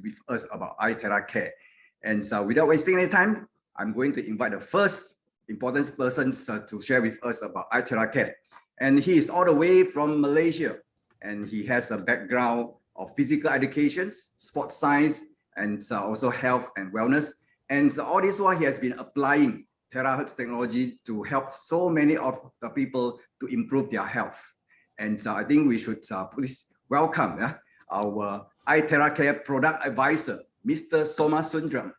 with us about iTeracare. And so without wasting any time, I'm going to invite the first important person to share with us about iTeracare. And he is all the way from Malaysia, and he has a background of physical education, sports science, and also health and wellness. And so all this while he has been applying Terahertz technology to help so many of the people to improve their health. And so I think we should please welcome our iTeracare product advisor, Mr. Soma Sundram.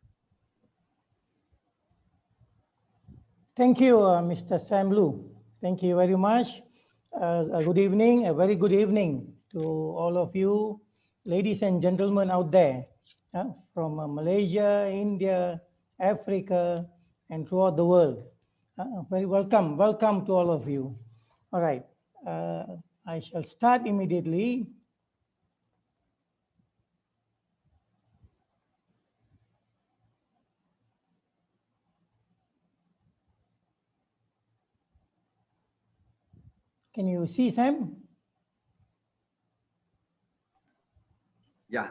Thank you, Mr. Sam Lu. Thank you very much. Good evening, a very good evening to all of you, ladies and gentlemen out there from Malaysia, India, Africa, and throughout the world. Very welcome to all of you. All right, I shall start immediately. Can you see, Sam? Yeah.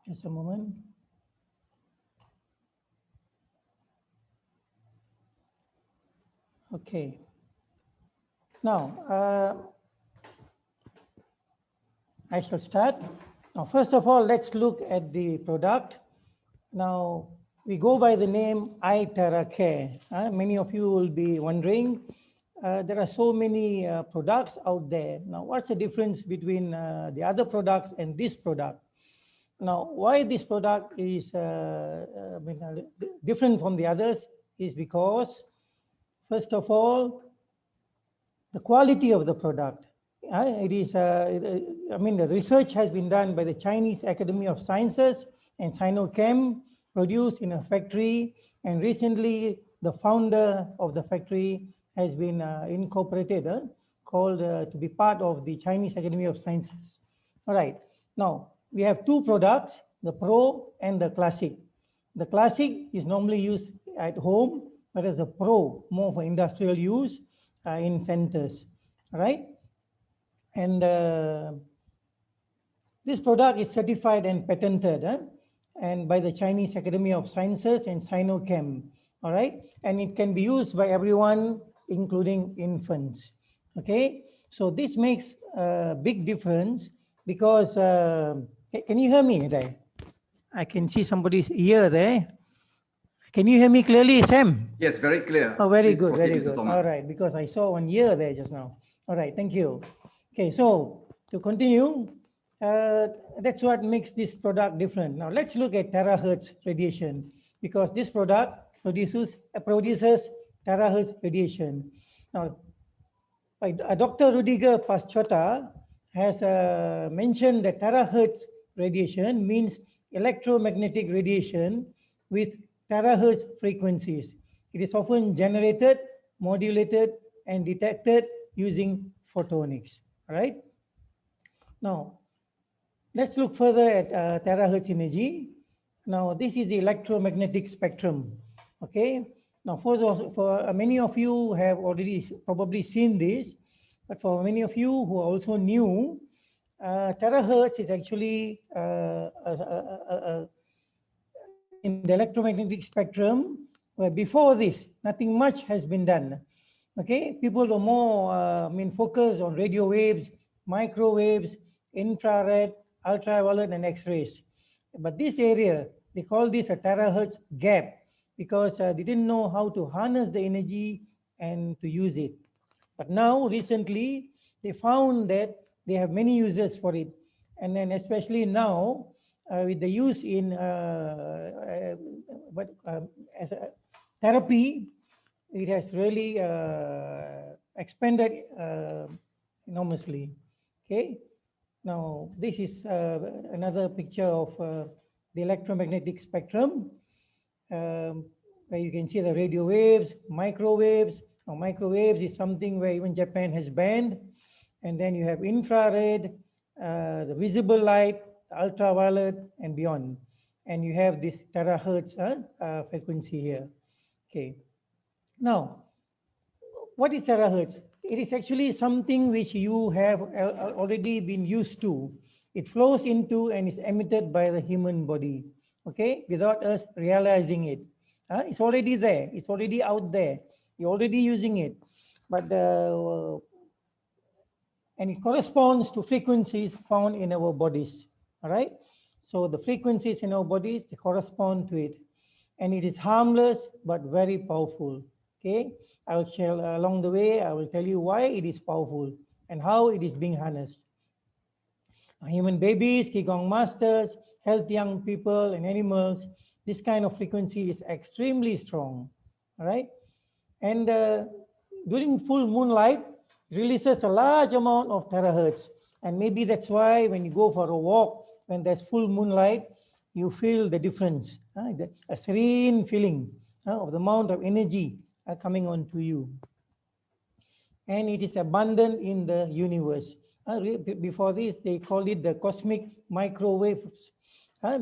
Just a moment. Okay. Now, I shall start. Now, first of all, let's look at the product. Now, we go by the name iTeracare. Many of you will be wondering, there are so many products out there. Now, what's the difference between the other products and this product? Now, why this product is different from the others is because, first of all, the quality of the product. It is, the research has been done by the Chinese Academy of Sciences and Sinochem, produced in a factory, and recently the founder of the factory has been incorporated, called to be part of the Chinese Academy of Sciences. All right, now we have two products, the Pro and the Classic. The Classic is normally used at home, whereas the Pro more for industrial use in centers. All right, and this product is certified and patented and by the Chinese Academy of Sciences and Sinochem. All right, and it can be used by everyone, including infants. Okay, so this makes a big difference because can you hear me there? I can see somebody's ear there. Can you hear me clearly, Sam? Yes, very clear. Oh, very good, very good. All right, because I saw one ear there just now. All right, thank you. Okay, so to continue, that's what makes this product different. Now let's look at Terahertz radiation, because this product produces Terahertz radiation. Now, Dr. Rudiger Paschota has mentioned that Terahertz radiation means electromagnetic radiation with terahertz frequencies. It is often generated, modulated, and detected using photonics. All right. Now, let's look further at terahertz energy. Now, this is the electromagnetic spectrum. Okay. Now, for many of you have already probably seen this, but for many of you who are also new, terahertz is actually in the electromagnetic spectrum, where before this, nothing much has been done. Okay, people are more focused on radio waves, microwaves, infrared, ultraviolet, and X-rays. But this area, they call this a terahertz gap because they didn't know how to harness the energy and to use it. But now, recently, they found that they have many uses for it. And then especially now, with the use in as a therapy, it has really expanded enormously. Okay, now this is another picture of the electromagnetic spectrum, where you can see the radio waves, microwaves. Now, microwaves is something where even Japan has banned, and then you have infrared, the visible light, ultraviolet, and beyond, and you have this terahertz frequency here. Okay, now what is terahertz? It is actually something which you have already been used to. It flows into and is emitted by the human body, okay, without us realizing it. It's already there. It's already out there. You're already using it. But and it corresponds to frequencies found in our bodies. All right. So the frequencies in our bodies, they correspond to it. And it is harmless but very powerful. Okay. I will share along the way, I will tell you why it is powerful and how it is being harnessed. Human babies, Qigong masters, healthy young people and animals, this kind of frequency is extremely strong. All right. And during full moonlight, releases a large amount of terahertz. And maybe that's why when you go for a walk, when there's full moonlight, you feel the difference, a serene feeling of the amount of energy coming onto you. And it is abundant in the universe. Before this, they called it the cosmic microwaves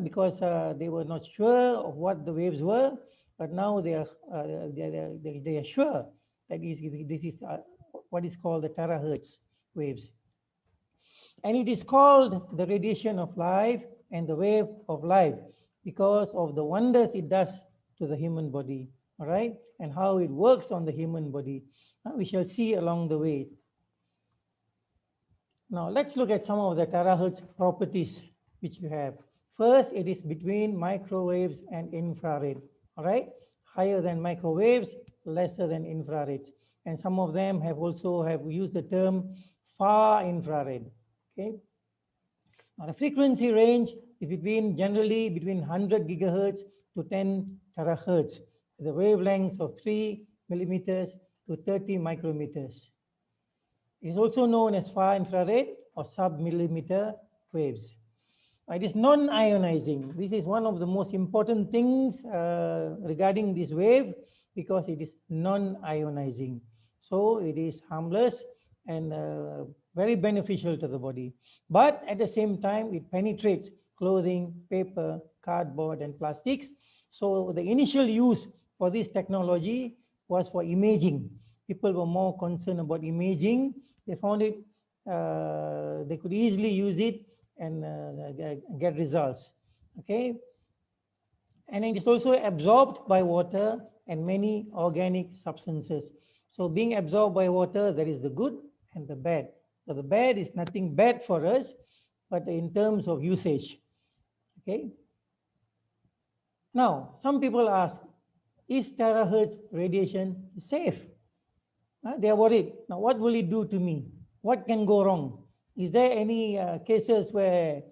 because they were not sure of what the waves were, but now they are sure that this is what is called the terahertz waves. And it is called the radiation of life and the wave of life because of the wonders it does to the human body, all right, and how it works on the human body. We shall see along the way. Now let's look at some of the terahertz properties which you have. First, it is between microwaves and infrared, all right? Higher than microwaves, lesser than infrareds. And some of them have also used the term far infrared, okay? Now the frequency range is generally between 100 gigahertz to 10 terahertz, the wavelengths of 3 millimeters to 30 micrometers. It is also known as far infrared or sub-millimeter waves. It is non-ionizing. This is one of the most important things regarding this wave because it is non-ionizing. So it is harmless and very beneficial to the body. But at the same time, it penetrates clothing, paper, cardboard, and plastics. So the initial use for this technology was for imaging. People were more concerned about imaging. They found it, they could easily use it and get results, okay? And it is also absorbed by water and many organic substances. So being absorbed by water, there is the good and the bad. So the bad is nothing bad for us, but in terms of usage, okay? Now, some people ask, is terahertz radiation safe? They are worried. Now, what will it do to me? What can go wrong? Is there any cases where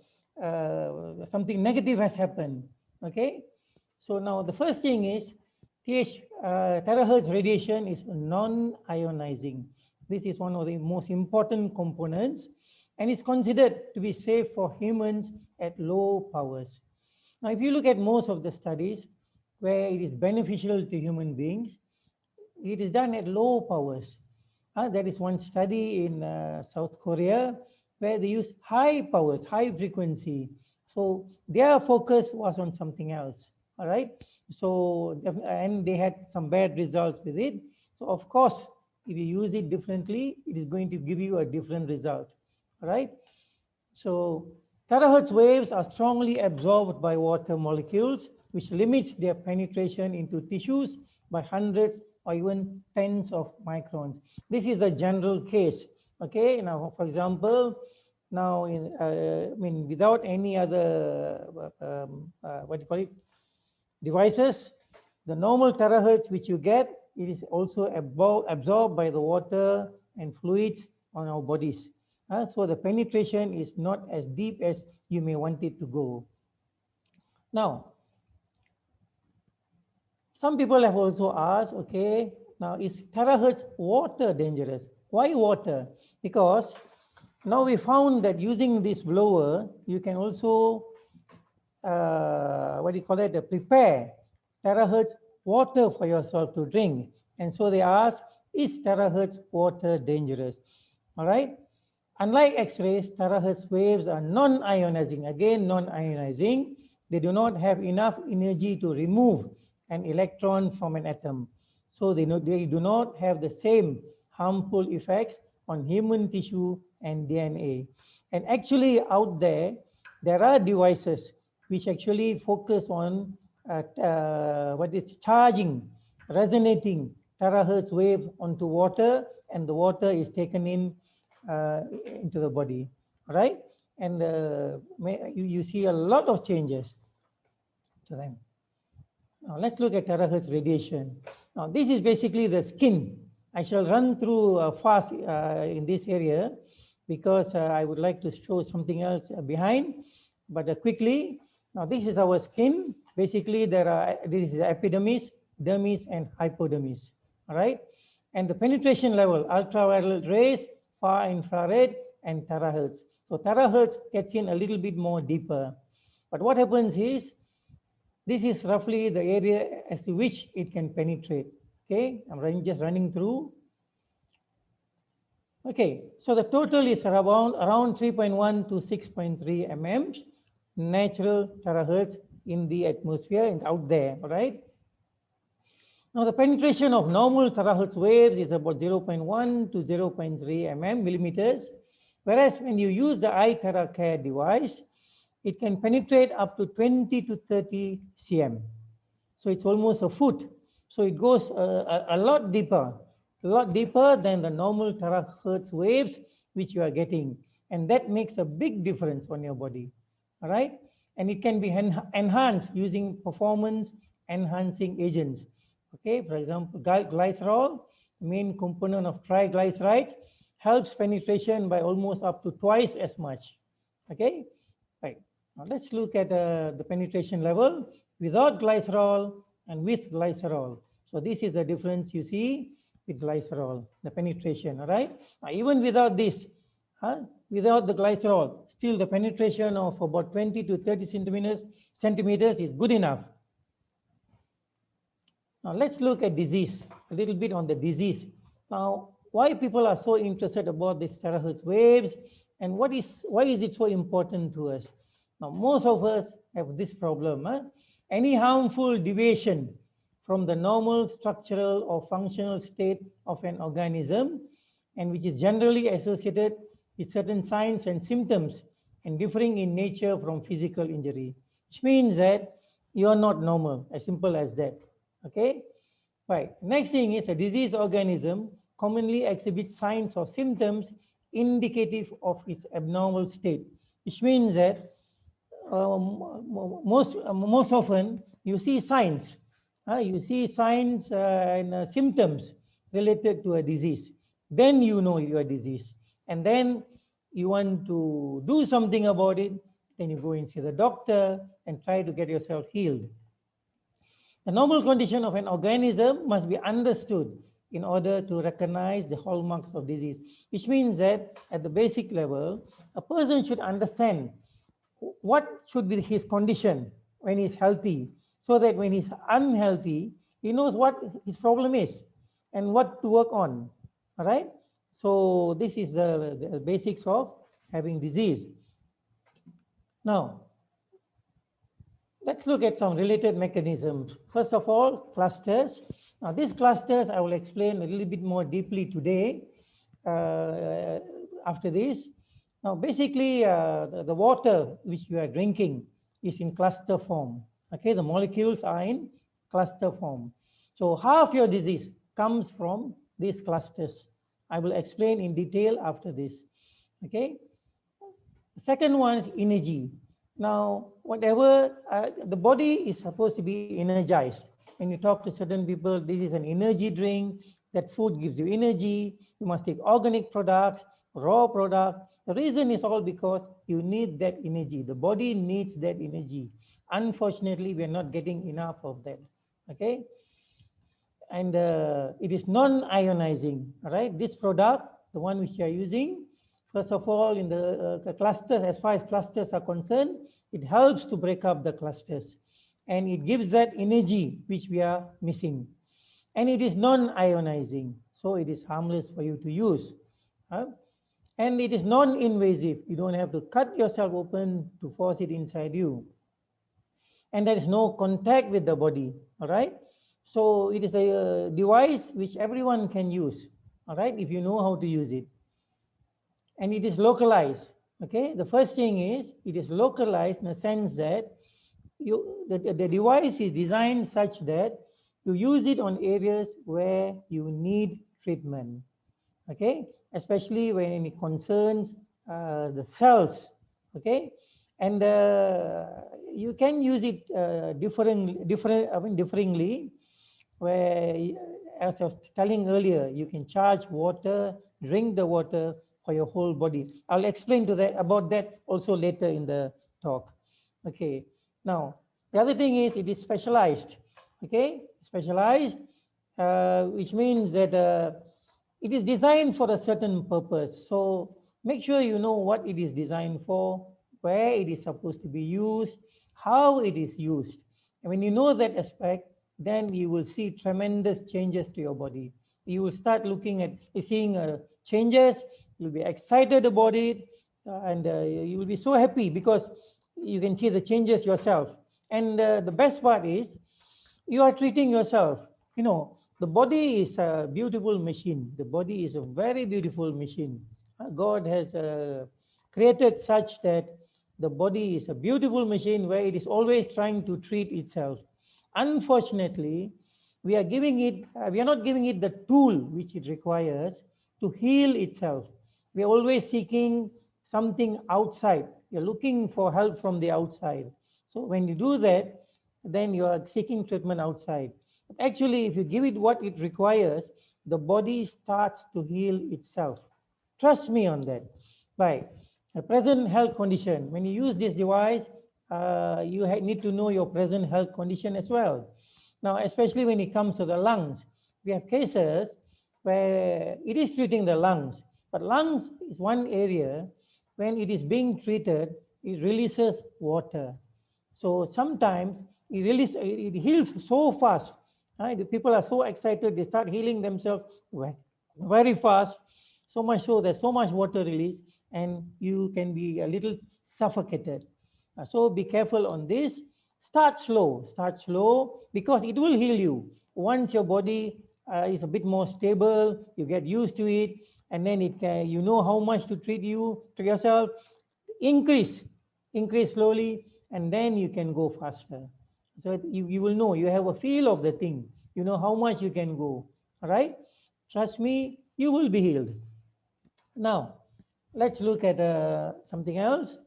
something negative has happened? Okay. So now the first thing is terahertz radiation is non-ionizing. This is one of the most important components and is considered to be safe for humans at low powers. Now, if you look at most of the studies where it is beneficial to human beings, it is done at low powers. There is one study in South Korea where they use high powers, high frequency. So their focus was on something else, all right? So, and they had some bad results with it. So of course, if you use it differently, it is going to give you a different result, all right? So terahertz waves are strongly absorbed by water molecules, which limits their penetration into tissues by hundreds or even tens of microns. This is a general case. Okay, now for example, now without any other devices, the normal terahertz which you get, it is also absorbed by the water and fluids on our bodies. So the penetration is not as deep as you may want it to go. Now, some people have also asked, okay, now is terahertz water dangerous? Why water? Because now we found that using this blower, you can also, prepare terahertz water for yourself to drink. And so they ask, is terahertz water dangerous? All right. Unlike X-rays, terahertz waves are non-ionizing. Again, non-ionizing. They do not have enough energy to remove an electron from an atom. So they do not have the same harmful effects on human tissue and DNA. And actually out there are devices which actually focus on what is charging, resonating terahertz wave onto water, and the water is taken in into the body, right? And you see a lot of changes to them. Now let's look at terahertz radiation. Now this is basically the skin. I shall run through fast in this area because I would like to show something else behind, but quickly. Now this is our skin. Basically this is epidermis, dermis and hypodermis, all right? And the penetration level, ultraviolet rays, far infrared and terahertz. So terahertz gets in a little bit more deeper. But what happens is, this is roughly the area as to which it can penetrate. Okay, I'm just running through. Okay, so the total is around 3.1 to 6.3 mm natural terahertz in the atmosphere and out there, right? Now the penetration of normal terahertz waves is about 0.1 to 0.3 millimeters, whereas when you use the iTeracare device, it can penetrate up to 20 to 30 cm. So it's almost a foot. So it goes a lot deeper than the normal terahertz waves which you are getting. And that makes a big difference on your body, all right? And it can be enhanced using performance enhancing agents. Okay, for example, Glycerol, main component of triglycerides, helps penetration by almost up to twice as much. Okay, right. Now let's look at the penetration level without glycerol and with glycerol. So this is the difference you see with glycerol, the penetration, all right? Now, even without this, without the glycerol, still the penetration of about 20 to 30 centimeters is good enough. Now let's look at disease, a little bit on the disease. Now, why people are so interested about these terahertz waves and why is it so important to us? Now, most of us have this problem. Any harmful deviation from the normal structural or functional state of an organism, and which is generally associated with certain signs and symptoms and differing in nature from physical injury, which means that you are not normal, as simple as that. Okay, right. Next thing is a disease organism commonly exhibits signs or symptoms indicative of its abnormal state, which means that most often you see signs. You see signs and symptoms related to a disease. Then you know your disease. And then you want to do something about it. Then you go and see the doctor and try to get yourself healed. The normal condition of an organism must be understood in order to recognize the hallmarks of disease, which means that at the basic level, a person should understand what should be his condition when he's healthy, so that when he's unhealthy, he knows what his problem is and what to work on, all right? So this is the basics of having disease. Now, let's look at some related mechanisms. First of all, clusters. Now, these clusters I will explain a little bit more deeply today after this. Now, basically, the water which you are drinking is in cluster form. Okay, the molecules are in cluster form. So half your disease comes from these clusters. I will explain in detail after this. Okay. The second one is energy. Now, whatever, the body is supposed to be energized. When you talk to certain people, this is an energy drink, that food gives you energy, you must take organic products, raw product. The reason is all because you need that energy. The body needs that energy. Unfortunately, we are not getting enough of that, okay? And it is non-ionizing, all right? This product, the one which you are using, first of all, in the clusters, as far as clusters are concerned, it helps to break up the clusters. And it gives that energy which we are missing. And it is non-ionizing, so it is harmless for you to use. And it is non-invasive. You don't have to cut yourself open to force it inside you. And there is no contact with the body, all right? So it is a device which everyone can use, all right, if you know how to use it. and it is localized. Okay, the first thing is it is localized in a sense that the device is designed such that you use it on areas where you need treatment. Okay, especially when it concerns the cells. Okay, and you can use it differently, where, as I was telling earlier, you can charge water, drink the water for your whole body. I'll explain about that also later in the talk. Okay, now the other thing is it is specialized. Okay, specialized, which means that it is designed for a certain purpose. So make sure you know what it is designed for, where it is supposed to be used, how it is used. And when you know that aspect, then you will see tremendous changes to your body. You will start seeing changes. You'll be excited about it, and you will be so happy because you can see the changes yourself. And the best part is you are treating yourself. You know, the body is a beautiful machine. The body is a very beautiful machine. God has created such that the body is a beautiful machine where it is always trying to treat itself. Unfortunately, we are not giving it the tool which it requires to heal itself. We are always seeking something outside. You're looking for help from the outside. So when you do that, then you are seeking treatment outside. But actually, if you give it what it requires, the body starts to heal itself. Trust me on that. Right. A present health condition. When you use this device, you need to know your present health condition as well. Now, especially when it comes to the lungs, we have cases where it is treating the lungs, but lungs is one area when it is being treated, it releases water. So sometimes it heals so fast. Right? The people are so excited, they start healing themselves very fast, so much so there's so much water release, and you can be a little suffocated. So be careful on this. Start slow because it will heal you. Once your body is a bit more stable, you get used to it, and then you know how much to treat yourself. Increase slowly, and then you can go faster. So you will know, you have a feel of the thing. You know how much you can go. All right? Trust me, you will be healed. Now, let's look at something else.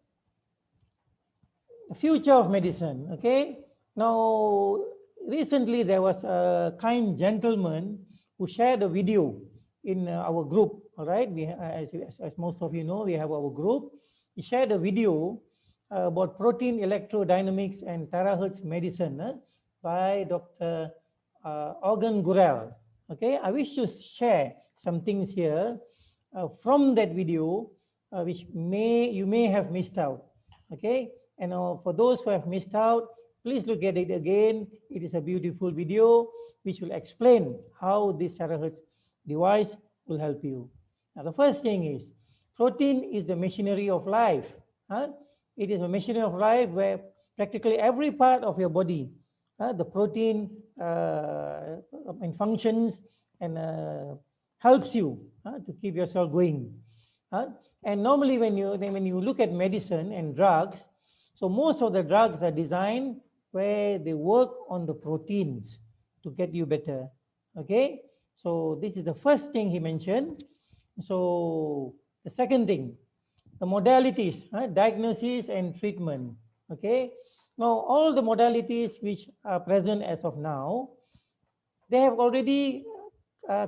The future of medicine, okay? Now, recently there was a kind gentleman who shared a video in our group, all right? As most of you know, we have our group. He shared a video about protein electrodynamics and terahertz medicine by Dr. Organ Gurel. Okay, I wish to share some things here from that video, which you may have missed out. Okay, and for those who have missed out, please look at it again. It is a beautiful video which will explain how this terahertz device will help you. Now, the first thing is protein is the machinery of life. It is a machinery of life where practically every part of your body, the protein and functions and helps you to keep yourself going. And normally when you look at medicine and drugs, so most of the drugs are designed where they work on the proteins to get you better. Okay, so this is the first thing he mentioned. So the second thing, the modalities, diagnosis and treatment. Okay, now all the modalities which are present as of now, they have already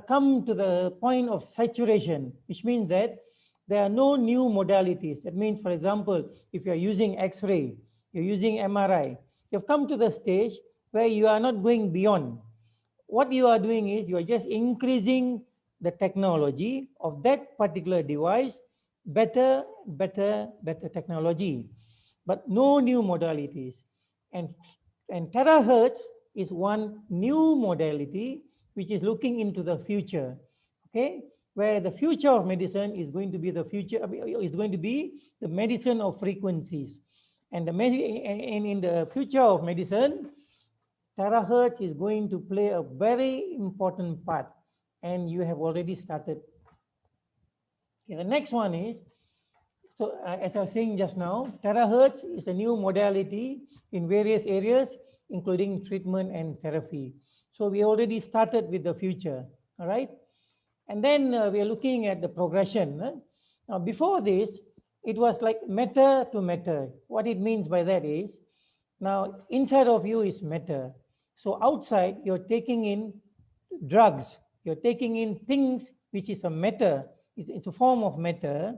come to the point of saturation, which means that there are no new modalities. That means, for example, if you're using X-ray, you're using MRI, you've come to the stage where you are not going beyond. What you are doing is you are just increasing the technology of that particular device, better technology, but no new modalities. And terahertz is one new modality which is looking into the future. Okay, where the future of medicine is going to be the medicine of frequencies, and in the future of medicine, terahertz is going to play a very important part, and you have already started. Okay, the next one is, so as I was saying just now, terahertz is a new modality in various areas, including treatment and therapy. So we already started with the future, all right? And then we are looking at the progression. Now, before this, it was like matter to matter. What it means by that is, now inside of you is matter. So outside, you're taking in drugs. You're taking in things which is a matter. It's a form of matter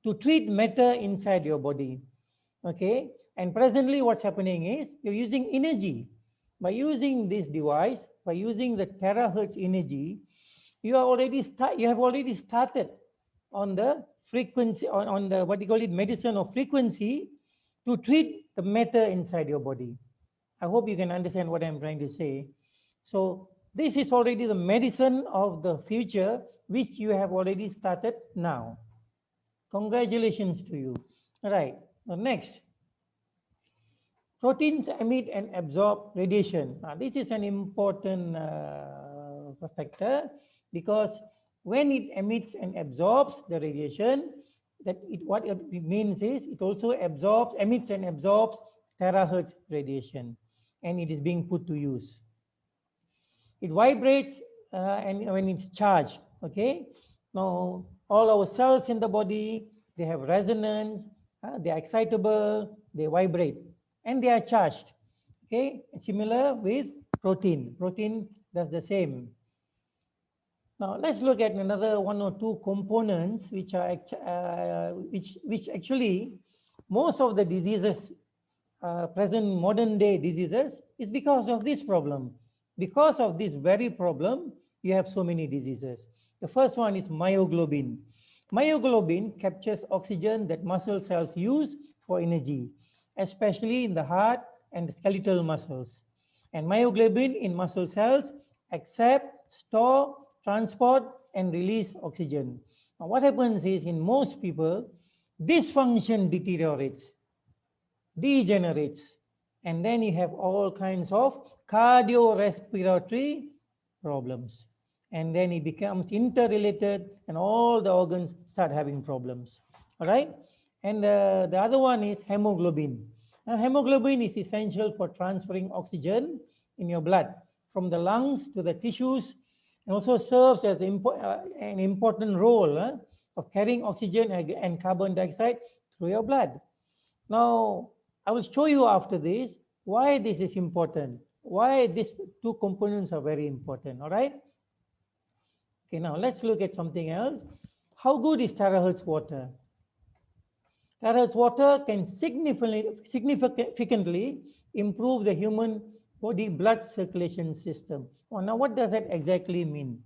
to treat matter inside your body. Okay. And presently, what's happening is you're using energy. By using this device, by using the terahertz energy, you have already started on the frequency, on the what you call it, medicine of frequency, to treat the matter inside your body. I hope you can understand what I'm trying to say. So this is already the medicine of the future, which you have already started now. Congratulations to you. All right. Now next, proteins emit and absorb radiation. Now, this is an important factor, because when it emits and absorbs the radiation, what it means is it also emits and absorbs terahertz radiation, and it is being put to use. It vibrates and when it's charged. Okay. Now all our cells in the body, they have resonance, they are excitable, they vibrate, and they are charged. Okay. Similar with protein. Protein does the same. Now let's look at another one or two components which are which actually most of the diseases, present modern day diseases, is because of this problem. Because of this very problem, you have so many diseases. The first one is myoglobin. Myoglobin captures oxygen that muscle cells use for energy, especially in the heart and the skeletal muscles. And myoglobin in muscle cells accept, store, transport, and release oxygen. Now, what happens is, in most people, this function deteriorates, degenerates, and then you have all kinds of cardiorespiratory problems. And then it becomes interrelated, and all the organs start having problems. All right. And the other one is hemoglobin. Now, hemoglobin is essential for transferring oxygen in your blood from the lungs to the tissues, and also serves as an important role of carrying oxygen and carbon dioxide through your blood. Now, I will show you after this why this is important, why these two components are very important. All right. Okay, now let's look at something else. How good is terahertz water? Terahertz water can significantly improve the human body blood circulation system. Well, now, what does that exactly mean?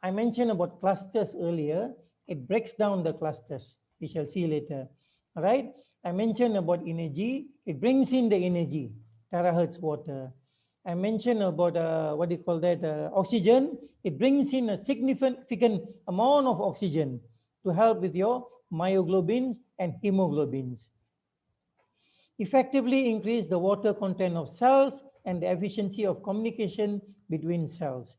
I mentioned about clusters earlier. It breaks down the clusters. We shall see later. All right. I mentioned about energy. It brings in the energy, terahertz water. I mentioned about what do you call that, oxygen. It brings in a significant amount of oxygen to help with your myoglobins and hemoglobins. Effectively increase the water content of cells and the efficiency of communication between cells.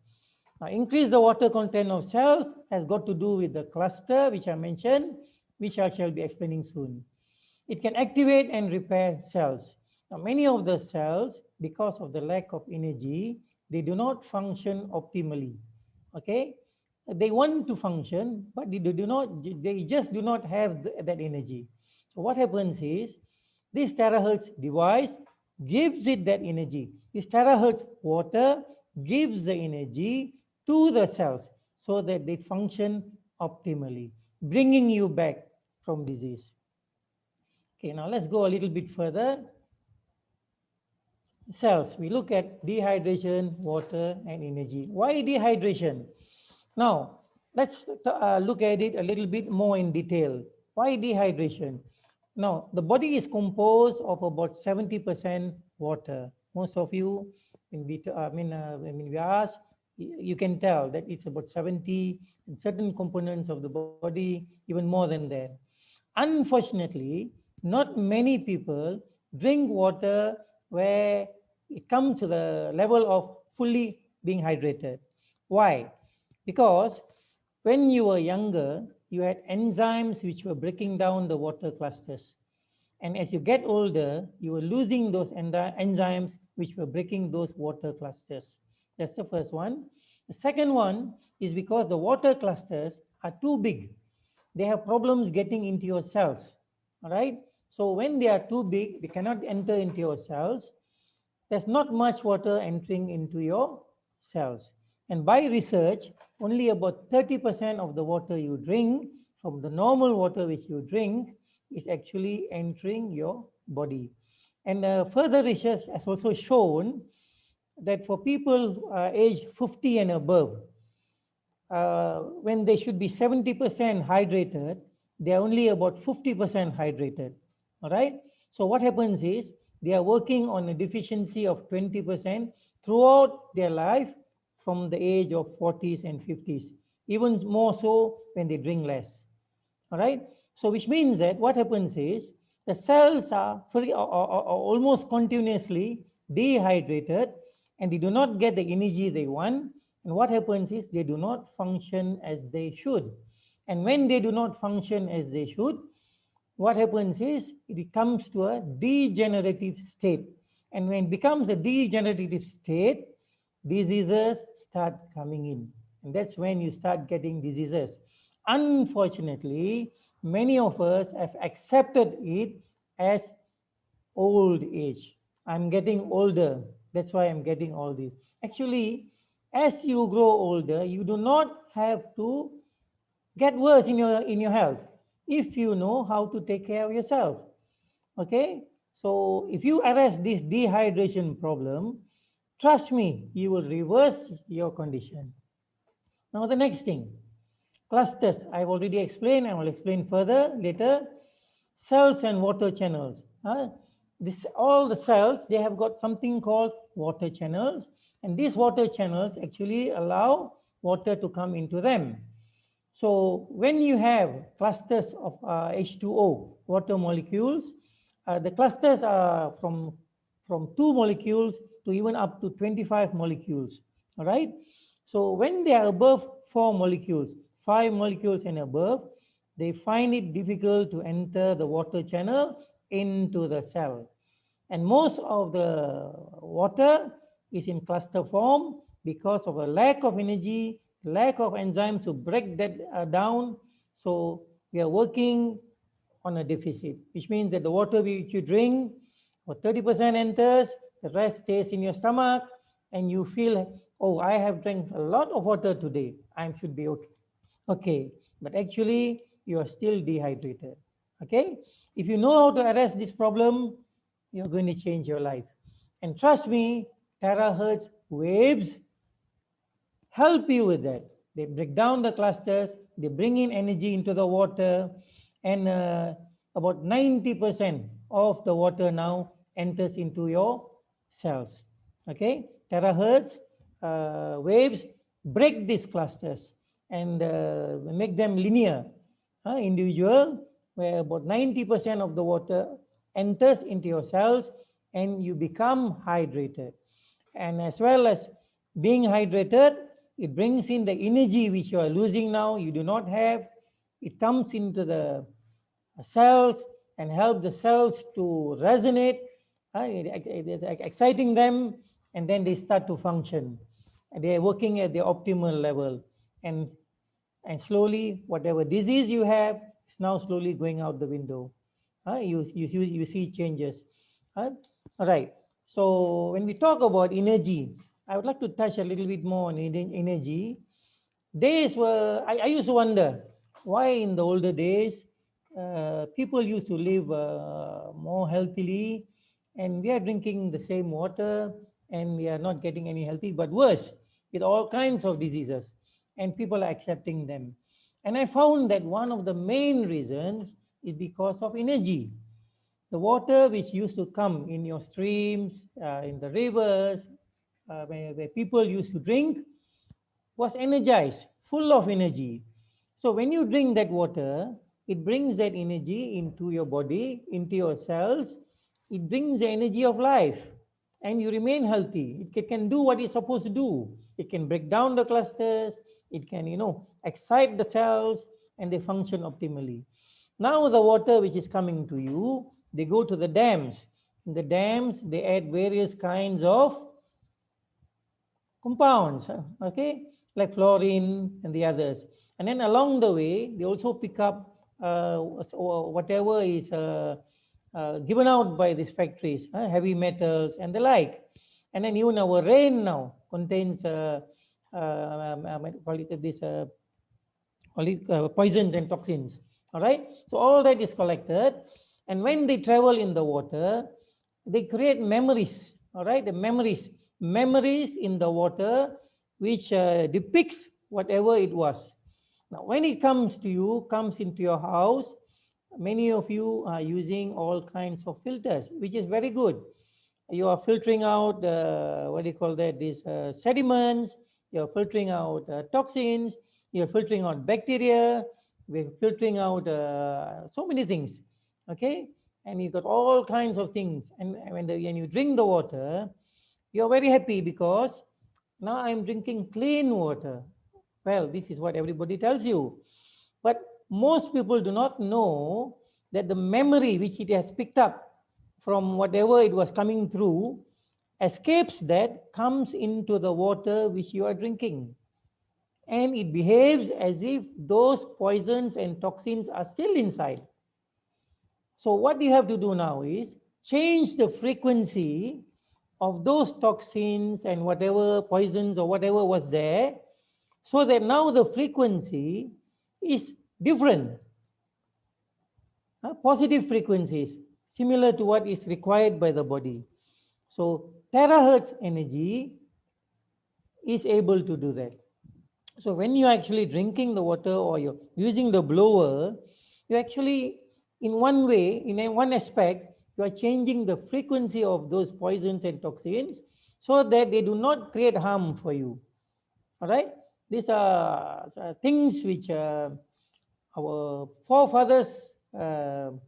Now, increase the water content of cells has got to do with the cluster, which I mentioned, which I shall be explaining soon. It can activate and repair cells. Now, many of the cells, because of the lack of energy, they do not function optimally. Okay, they want to function, but they just do not have that energy. So what happens is, this terahertz device gives it that energy. This terahertz water gives the energy to the cells so that they function optimally, bringing you back from disease. Okay, now let's go a little bit further. Cells, we look at dehydration, water, and energy. Why dehydration? Now, let's look at it a little bit more in detail. Why dehydration? Now, the body is composed of about 70% water. Most of you, when we ask, you can tell that it's about 70, and certain components of the body, even more than that. Unfortunately, not many people drink water where it comes to the level of fully being hydrated. Why? Because when you were younger, you had enzymes which were breaking down the water clusters. And as you get older, you were losing those enzymes which were breaking those water clusters. That's the first one. The second one is because the water clusters are too big. They have problems getting into your cells. All right. So when they are too big, they cannot enter into your cells. There's not much water entering into your cells. And by research, only about 30% of the water you drink from the normal water which you drink is actually entering your body. And further research has also shown that for people aged 50 and above, when they should be 70% hydrated, they are only about 50% hydrated. All right. So what happens is they are working on a deficiency of 20% throughout their life from the age of 40s and 50s, even more so when they drink less. All right. So which means that what happens is the cells are almost continuously dehydrated and they do not get the energy they want. And what happens is they do not function as they should. And when they do not function as they should, what happens is it comes to a degenerative state. And when it becomes a degenerative state, diseases start coming in. And that's when you start getting diseases. Unfortunately, many of us have accepted it as old age. I'm getting older. That's why I'm getting all this. Actually, as you grow older, you do not have to get worse in your health if you know how to take care of yourself. Okay? So if you arrest this dehydration problem, trust me, you will reverse your condition. Now the next thing, clusters. I've already explained. I will explain further later. Cells and water channels. All the cells, they have got something called water channels. And these water channels actually allow water to come into them. So when you have clusters of H2O, water molecules, the clusters are from 2 molecules to even up to 25 molecules. All right. So when they are above 4 molecules, 5 molecules and above, they find it difficult to enter the water channel into the cell. And most of the water is in cluster form because of a lack of energy, lack of enzymes to break that down. So we are working on a deficit, which means that the water which you drink, or 30% enters, the rest stays in your stomach, and you feel, oh, I have drank a lot of water today. I should be okay. Okay, but actually you are still dehydrated. Okay, if you know how to arrest this problem, you're going to change your life. And trust me, terahertz waves help you with that. They break down the clusters, they bring in energy into the water, and about 90% of the water now enters into your cells. Okay, terahertz waves break these clusters and make them linear, individual, where about 90% of the water enters into your cells and you become hydrated. And as well as being hydrated, it brings in the energy which you are losing now, you do not have. It comes into the cells and help the cells to resonate, exciting them, and then they start to function. They are working at the optimal level. And slowly, whatever disease you have is now slowly going out the window. You see changes. All right. So when we talk about energy, I would like to touch a little bit more on energy. Days were, I used to wonder why in the older days, people used to live more healthily, and we are drinking the same water and we are not getting any healthy, but worse, with all kinds of diseases, and people are accepting them. And I found that one of the main reasons is because of energy. The water which used to come in your streams, in the rivers, where people used to drink, was energized, full of energy. So when you drink that water, it brings that energy into your body, into your cells. It brings the energy of life, and you remain healthy. It can do what it's supposed to do. It can break down the clusters. It can, excite the cells, and they function optimally. Now the water which is coming to you, they go to the dams. In the dams, they add various kinds of compounds, okay, like fluorine and the others. And then along the way, they also pick up whatever is given out by these factories, heavy metals and the like. And then even our rain now contains poisons and toxins. All right. So all that is collected, and when they travel in the water, they create memories. All right, the memories in the water, which depicts whatever it was. Now, when it comes to you, comes into your house, many of you are using all kinds of filters, which is very good. You are filtering out what do you call that? These sediments. You are filtering out toxins. You are filtering out bacteria. We're filtering out so many things. Okay, and you got all kinds of things. And when you drink the water, you are very happy because now I'm drinking clean water. Well, this is what everybody tells you. But most people do not know that the memory which it has picked up from whatever it was coming through escapes that, comes into the water which you are drinking. And it behaves as if those poisons and toxins are still inside. So what you have to do now is change the frequency of those toxins and whatever poisons or whatever was there, so that now the frequency is different. Positive frequencies, similar to what is required by the body. So terahertz energy is able to do that. So when you're actually drinking the water or you're using the blower, you actually, in one way, in one aspect, you are changing the frequency of those poisons and toxins so that they do not create harm for you. All right? These are things which our forefathers were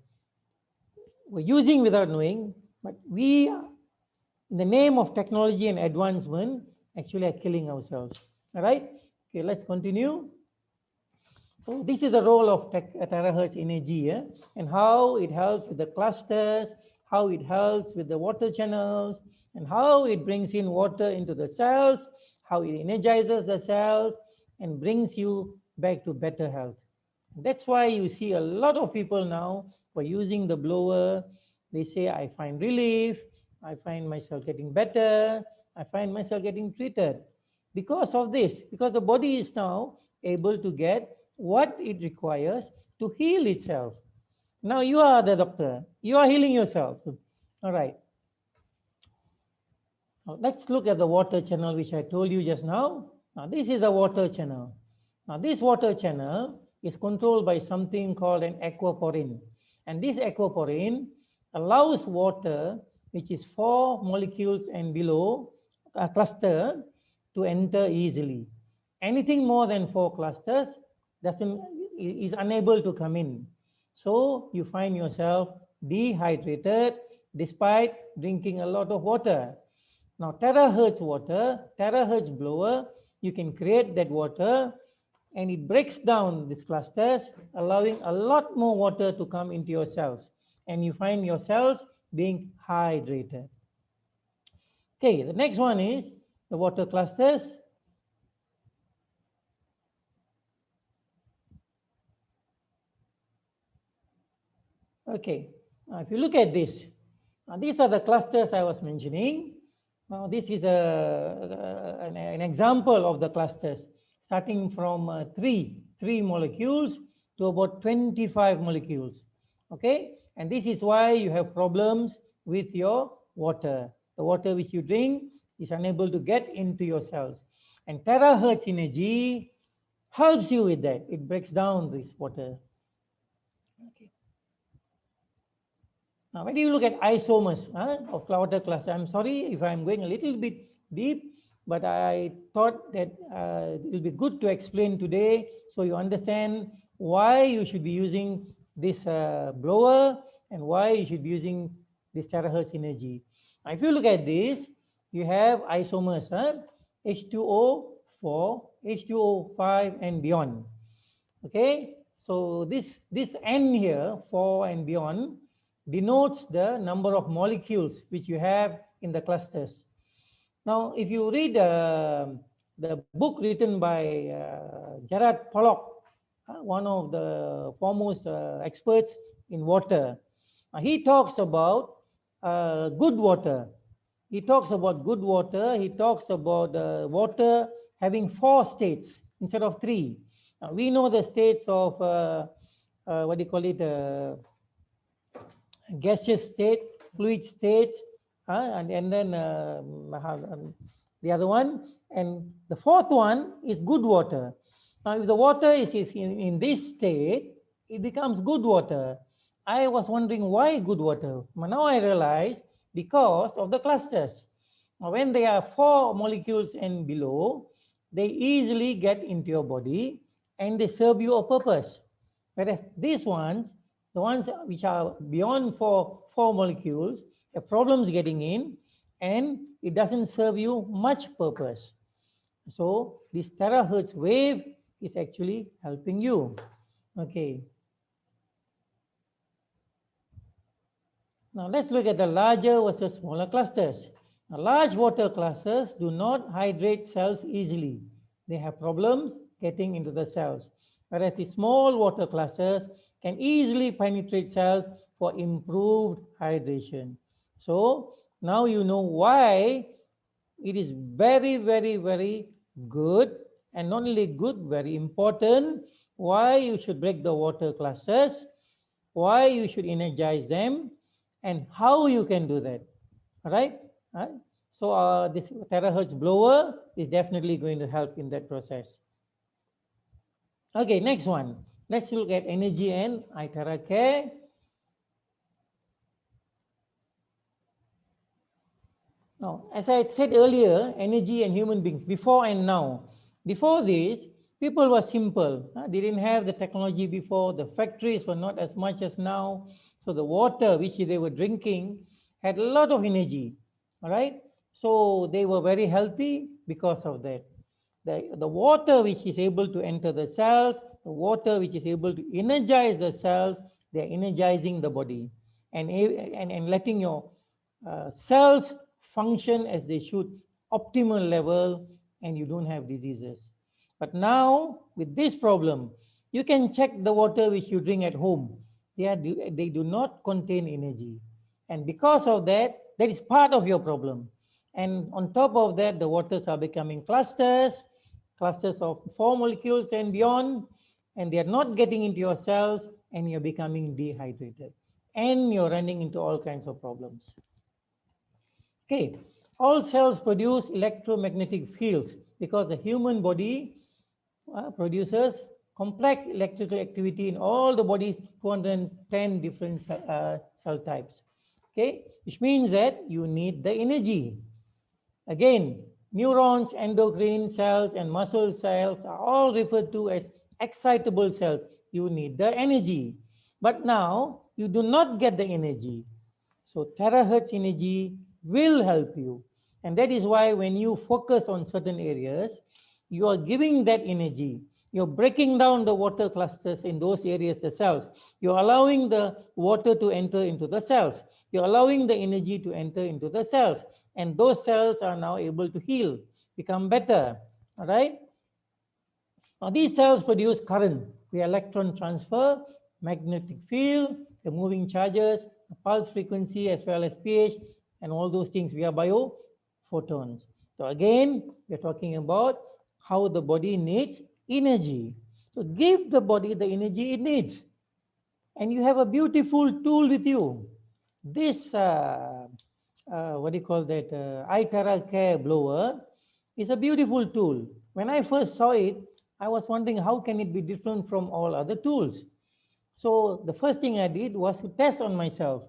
using without knowing, but we, in the name of technology and advancement, actually are killing ourselves. All right? Okay, let's continue. So this is the role of terahertz energy, and how it helps with the clusters, how it helps with the water channels, and how it brings in water into the cells, how it energizes the cells and brings you back to better health. That's why you see a lot of people now who are using the blower. They say, I find relief, I find myself getting better, I find myself getting treated. Because of this, because the body is now able to get what it requires to heal itself. Now you are the doctor, you are healing yourself. All right. Now let's look at the water channel which I told you just now. Now this is the water channel. Now this water channel is controlled by something called an aquaporin. And this aquaporin allows water, which is 4 molecules and below, a cluster, to enter easily. Anything more than 4 clusters is unable to come in. So you find yourself dehydrated despite drinking a lot of water. Now terahertz water, terahertz blower, you can create that water and it breaks down these clusters, allowing a lot more water to come into your cells. And you find your cells being hydrated. Okay, the next one is the water clusters. Okay, now if you look at this, these are the clusters I was mentioning. Now this is an example of the clusters, starting from 3 molecules to about 25 molecules. Okay, and this is why you have problems with your water. The water which you drink is unable to get into your cells. And terahertz energy helps you with that. It breaks down this water. Okay. Now, when you look at isomers of water cluster, I'm sorry if I'm going a little bit deep, but I thought that it will be good to explain today so you understand why you should be using this blower and why you should be using this terahertz energy. Now, if you look at this, you have isomers, H2O4, H2O5 and beyond. Okay, So this N here, 4 and beyond, denotes the number of molecules which you have in the clusters. Now, if you read the book written by Gerard Pollock, one of the foremost experts in water, he talks about good water. He talks about good water. He talks about water having 4 states instead of 3. We know the states of what do you call it? Gaseous state, fluid states, and then the other one, and the 4th one is good water. Now, if the water is in this state, it becomes good water. I was wondering why good water. But now I realize because of the clusters. Now, when they are 4 molecules and below, they easily get into your body and they serve you a purpose. Whereas these ones, the ones which are beyond 4 molecules, have problems getting in and it doesn't serve you much purpose. So this terahertz wave is actually helping you. Okay. Now let's look at the larger versus smaller clusters. Now, large water clusters do not hydrate cells easily. They have problems getting into the cells. Whereas the small water clusters can easily penetrate cells for improved hydration. So now you know why it is very, very, very good, and not only good, very important, why you should break the water clusters, why you should energize them, and how you can do that. All right? So this terahertz blower is definitely going to help in that process. Okay, next one. Let's look at energy and iTeracare. Now, as I said earlier, energy and human beings, before and now. Before this, people were simple. They didn't have the technology before. The factories were not as much as now. So the water which they were drinking had a lot of energy. All right? So they were very healthy because of that. The water which is able to enter the cells, the water which is able to energize the cells, they're energizing the body and letting your cells function as they should, optimal level, and you don't have diseases. But now with this problem, you can check the water which you drink at home. They do not contain energy. And because of that, that is part of your problem. And on top of that, the waters are becoming clusters of 4 molecules and beyond, and they are not getting into your cells, and you're becoming dehydrated. And you're running into all kinds of problems. Okay, all cells produce electromagnetic fields because the human body produces complex electrical activity in all the body's 210 different cell types. Okay, which means that you need the energy. Again, neurons, endocrine cells, and muscle cells are all referred to as excitable cells. You need the energy. But now you do not get the energy. So terahertz energy will help you. And that is why when you focus on certain areas, you are giving that energy. You're breaking down the water clusters in those areas, the cells. You're allowing the water to enter into the cells. You're allowing the energy to enter into the cells. And those cells are now able to heal, become better. All right? Now these cells produce current via electron transfer, magnetic field, the moving charges, the pulse frequency, as well as pH, and all those things via biophotons. So again, we're talking about how the body needs energy. So give the body the energy it needs. And you have a beautiful tool with you. This, what do you call that, iTeracare blower is a beautiful tool. When I first saw it, I was wondering how can it be different from all other tools. So the first thing I did was to test on myself.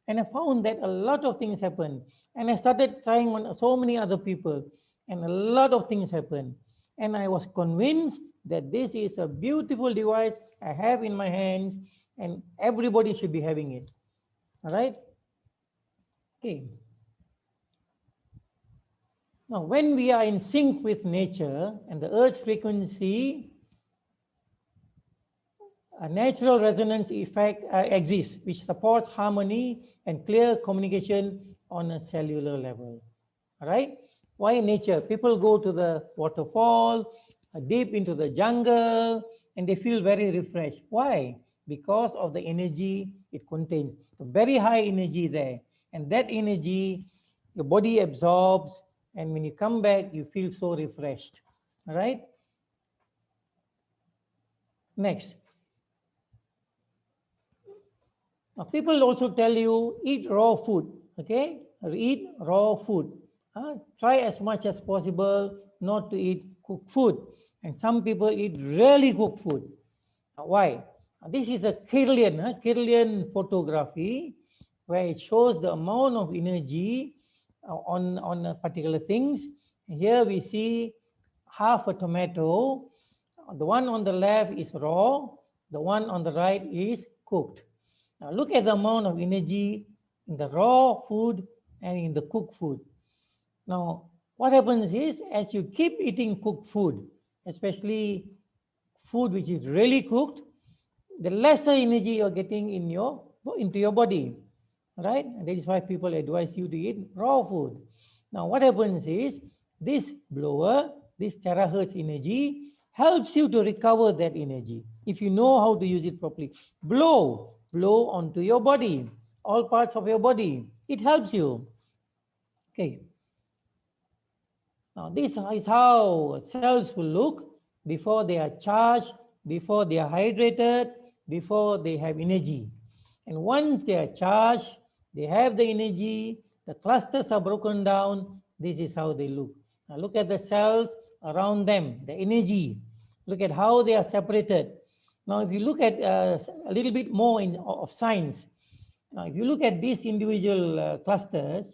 And I found that a lot of things happened. And I started trying on so many other people. And a lot of things happened. And I was convinced that this is a beautiful device I have in my hands. And everybody should be having it. All right? Okay. Now, when we are in sync with nature and the Earth's frequency a natural resonance effect exists, which supports harmony and clear communication on a cellular level. All right? Why nature? People go to the waterfall, deep into the jungle, and they feel very refreshed. Why? Because of the energy it contains. Very high energy there. And that energy, your body absorbs, and when you come back, you feel so refreshed. All right? Next. Now, people also tell you eat raw food, okay? Or eat raw food. Try as much as possible not to eat cooked food. And some people eat really cooked food. Why? This is a Kirlian photography where it shows the amount of energy on particular things. Here we see half a tomato. The one on the left is raw. The one on the right is cooked. Now look at the amount of energy in the raw food and in the cooked food. Now, what happens is, as you keep eating cooked food, especially food which is really cooked, the lesser energy you're getting into your body, right? And that is why people advise you to eat raw food. Now, what happens is, this blower, this terahertz energy, helps you to recover that energy. If you know how to use it properly, blow onto your body, all parts of your body. It helps you. Okay. Now, this is how cells will look before they are charged, before they are hydrated, before they have energy. And once they are charged, they have the energy, the clusters are broken down. This is how they look. Now, look at the cells around them, the energy. Look at how they are separated. Now, if you look at a little bit more of science, now if you look at these individual clusters,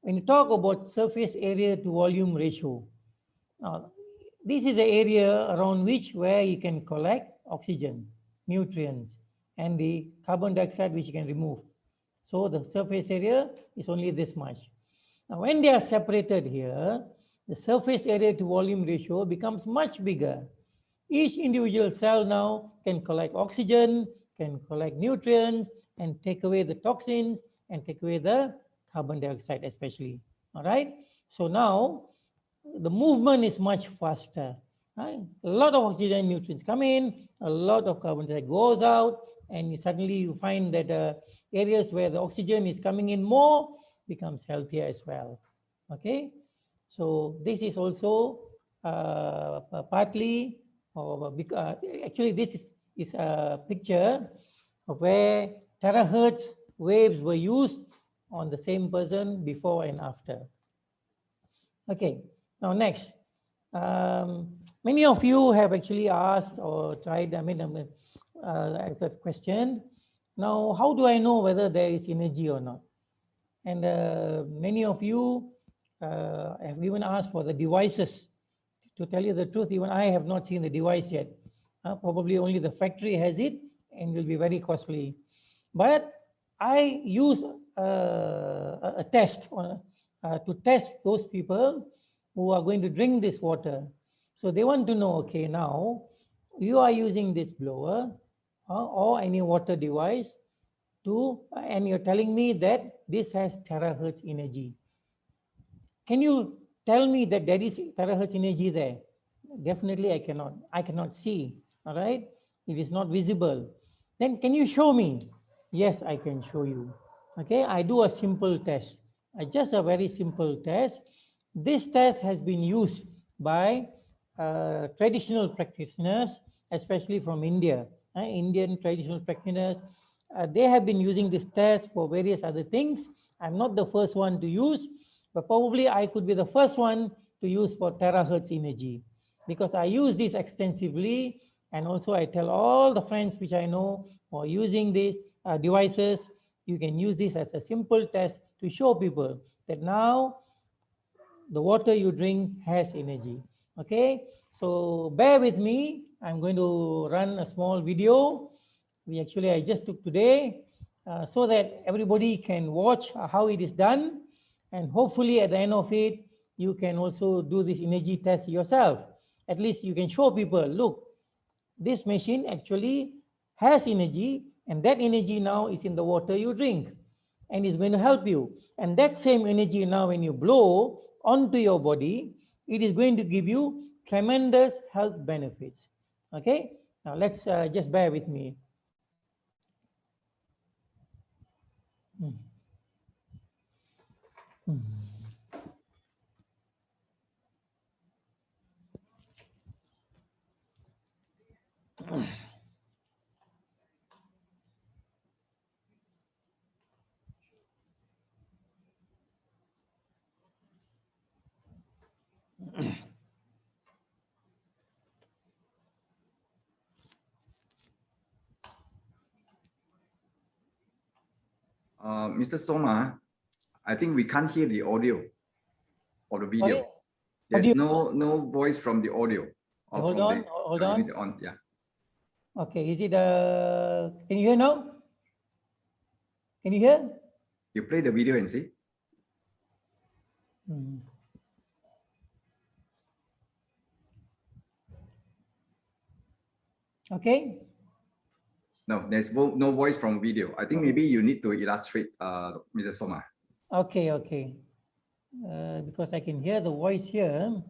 when you talk about surface area to volume ratio, this is the area around where you can collect oxygen, nutrients, and the carbon dioxide which you can remove. So the surface area is only this much. Now, when they are separated here, the surface area to volume ratio becomes much bigger. Each individual cell now can collect oxygen, can collect nutrients, and take away the toxins, and take away the carbon dioxide especially. All right? So now, the movement is much faster. Right? A lot of oxygen nutrients come in, a lot of carbon dioxide goes out, and suddenly you find that areas where the oxygen is coming in more becomes healthier as well. Okay? So this is also partly, actually this is a picture of where terahertz waves were used on the same person before and after. Okay, now next. Many of you have actually asked or tried, I have a question. Now, how do I know whether there is energy or not? And many of you have even asked for the devices. To tell you the truth, even I have not seen the device yet. Probably only the factory has it and will be very costly. But I use a test to test those people who are going to drink this water. So they want to know, okay, now you are using this blower or any water device and you're telling me that this has terahertz energy. Can you tell me that there is terahertz energy there? Definitely I cannot. I cannot see, all right? It is not visible. Then can you show me? Yes, I can show you. Okay, I do a simple test. Just a very simple test. This test has been used by traditional practitioners, especially from India. Indian traditional practitioners, they have been using this test for various other things. I'm not the first one to use, but probably I could be the first one to use for terahertz energy, because I use this extensively, and also I tell all the friends which I know who are using these devices, you can use this as a simple test to show people that now the water you drink has energy. Okay, so bear with me. I'm going to run a small video. I just took today so that everybody can watch how it is done. And hopefully at the end of it, you can also do this energy test yourself. At least you can show people, look, this machine actually has energy, and that energy now is in the water you drink and is going to help you. And that same energy now, when you blow onto your body, it is going to give you tremendous health benefits. Okay, now let's just bear with me. Mr. Soma, I think we can't hear the audio or the video. Sorry? There's Audio. no voice from the audio. Or Hold from on, the, hold you on. need to on. Yeah. Okay, is it, can you hear now? Can you hear? You play the video and see. Okay. No, there's no voice from video. I think maybe you need to illustrate, Mr. Soma. Okay, okay. Because I can hear the voice here.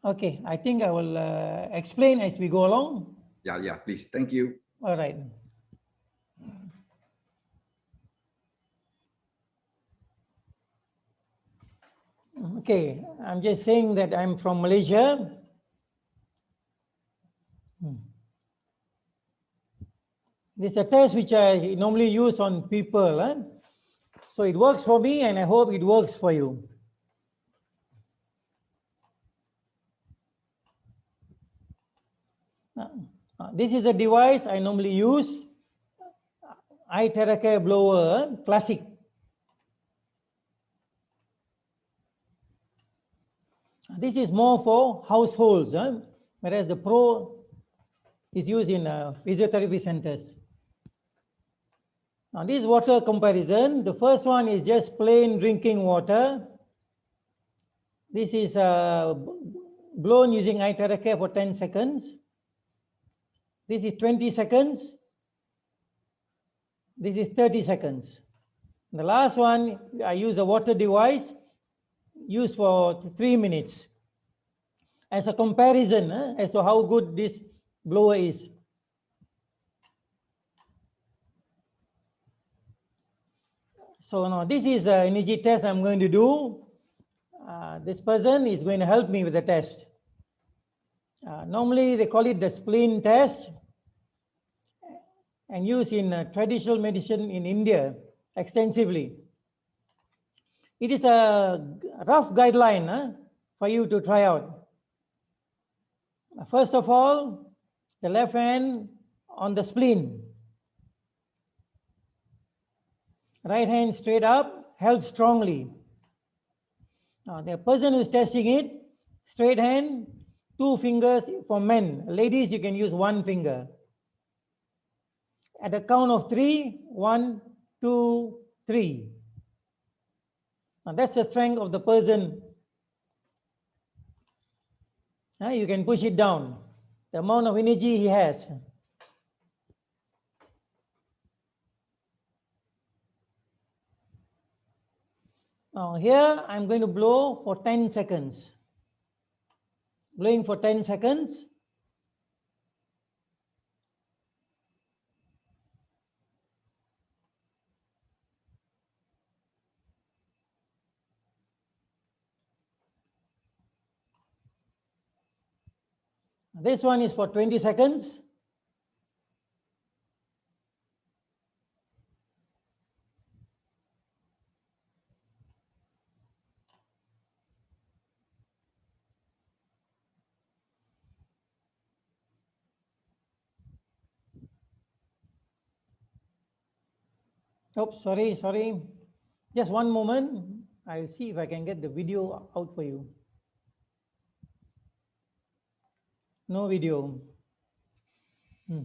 Okay, I think I will explain as we go along. Yeah, please. Thank you. All right. Okay, I'm just saying that I'm from Malaysia. This is a test which I normally use on people. So it works for me, and I hope it works for you. This is a device I normally use. iTeracare blower, classic. This is more for households, whereas the Pro is used in physiotherapy centers. Now this water comparison, the first one is just plain drinking water. This is blown using iTeracare for 10 seconds. This is 20 seconds. This is 30 seconds. The last one, I use a water device used for 3 minutes as a comparison as to how good this blower is. So now this is the energy test I'm going to do. This person is going to help me with the test. Normally they call it the spleen test and used in traditional medicine in India extensively. It is a rough guideline for you to try out. First of all, the left hand on the spleen. Right hand straight up, held strongly. Now the person who is testing it, straight hand, 2 fingers for men. Ladies, you can use 1 finger. At the count of 3, 1, 2, 3. Now that's the strength of the person. You can push it down, the amount of energy he has. Now here I'm going to blow for 10 seconds. Blowing for 10 seconds. This one is for 20 seconds. Oops, sorry. Just one moment. I'll see if I can get the video out for you. No video. Yeah.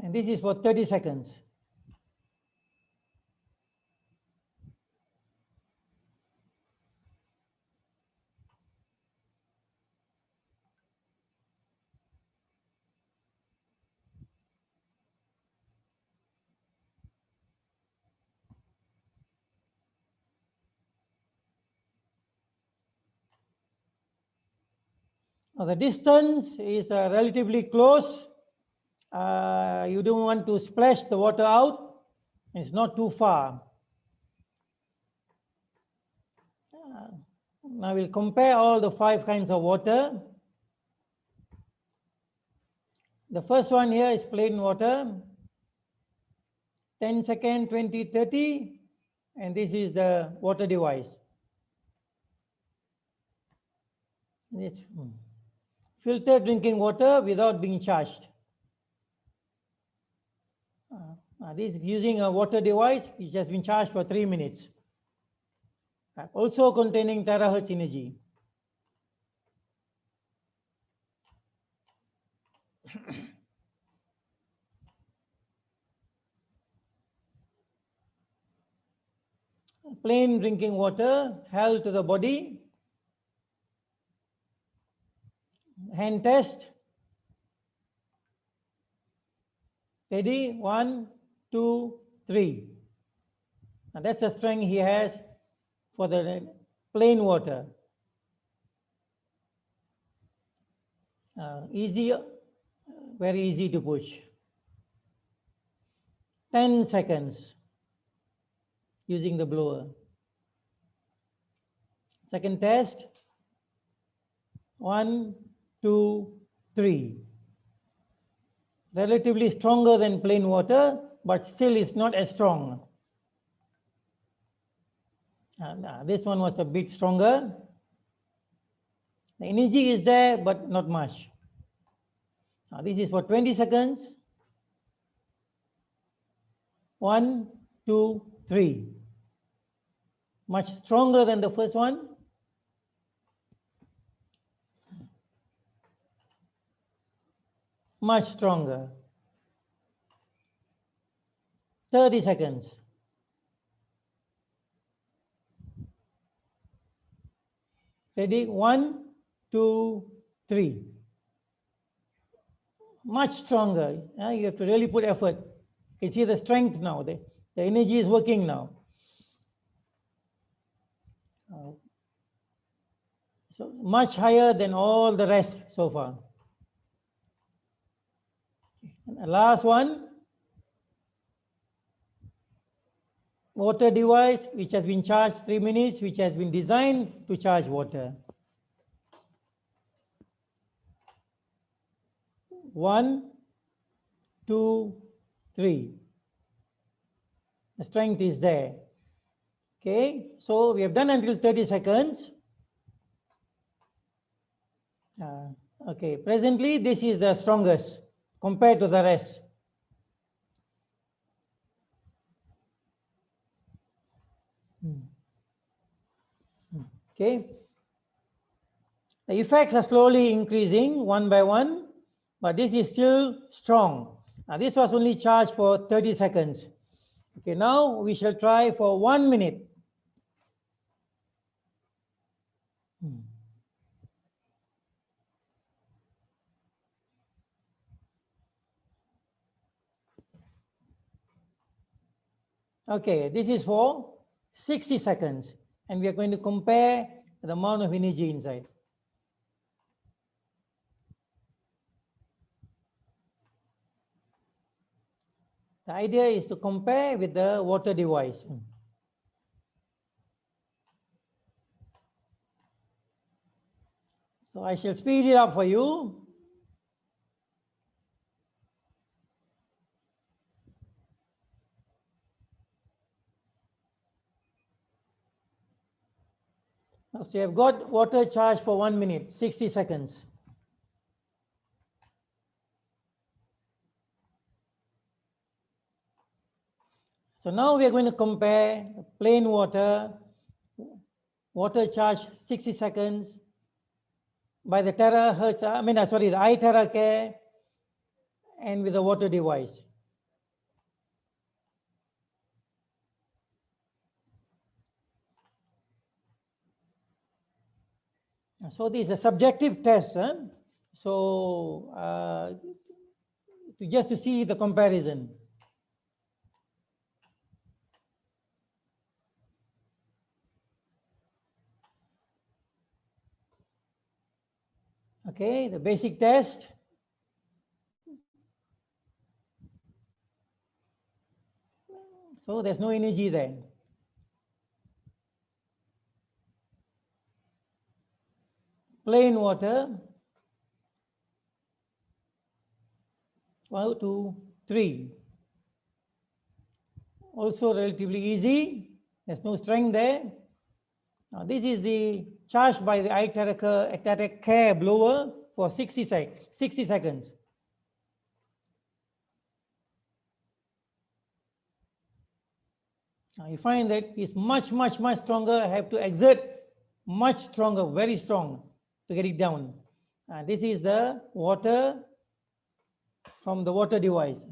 And this is for 30 seconds. Now the distance is relatively close. You don't want to splash the water out. It's not too far. Now we'll compare all the 5 kinds of water. The first one here is plain water. 10 seconds, 20, 30. And this is the water device. This filtered drinking water without being charged. This is using a water device which has been charged for 3 minutes. Also containing terahertz energy. Plain drinking water held to the body. Hand test. Ready? 1, 2, 3. And that's the strength he has for the plain water. Easy, very easy to push. 10 seconds using the blower. Second test. 1, 2, 3. Relatively stronger than plain water, but still is not as strong. This one was a bit stronger. The energy is there, but not much. Now this is for 20 seconds. 1, 2, 3. Much stronger than the first one. Much stronger. 30 seconds. Ready? 1, 2, 3. Much stronger. You have to really put effort. You can see the strength now. The energy is working now. So much higher than all the rest so far. And the last one, water device which has been charged 3 minutes, which has been designed to charge water. 1, 2, 3. The strength is there. Okay, so we have done until 30 seconds. Okay, presently this is the strongest compared to the rest. Okay, the effects are slowly increasing one by one, but this is still strong. Now this was only charged for 30 seconds. Okay, now we shall try for 1 minute. Okay, this is for 60 seconds, and we are going to compare the amount of energy inside. The idea is to compare with the water device. So I shall speed it up for you. So you have got water charged for 1 minute, 60 seconds. So now we are going to compare plain water, water charged 60 seconds by the Terahertz, the iTeracare, and with the water device. So this is a subjective test. Huh? So just to see the comparison. Okay, the basic test. So there's no energy there. Plain water. 1, 2, 3. Also relatively easy. There's no strength there. Now this is the charged by the iTeracare blower for 60 seconds. Now you find that it's much stronger. I have to exert much stronger, very strong to get it down. This is the water from the water device.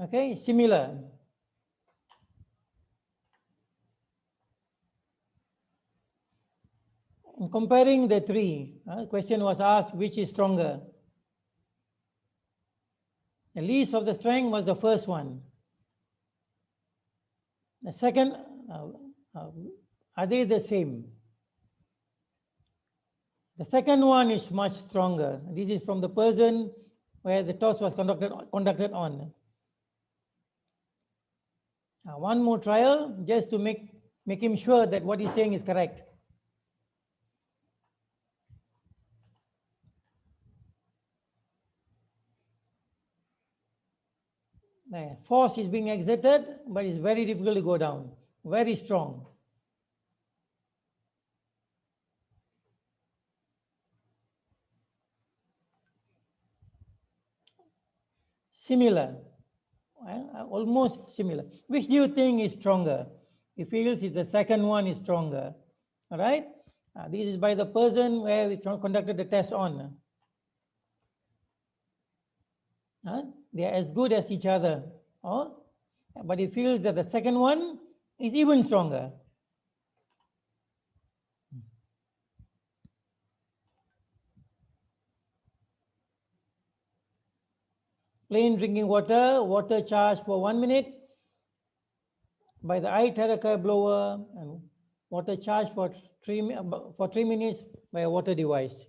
Okay, similar. In comparing the three, question was asked, which is stronger? The least of the strength was the first one. The second, are they the same? The second one is much stronger. This is from the person where the toss was conducted on. One more trial just to make him sure that what he's saying is correct. Force is being exerted, but it's very difficult to go down. Very strong. Similar. Almost similar. Which do you think is stronger? He feels it's the second one is stronger. All right? This is by the person where we conducted the test on. They are as good as each other. But he feels that the second one is even stronger. Plain drinking water, water charged for 1 minute by the iTeracare blower, and water charged for 3 minutes by a water device.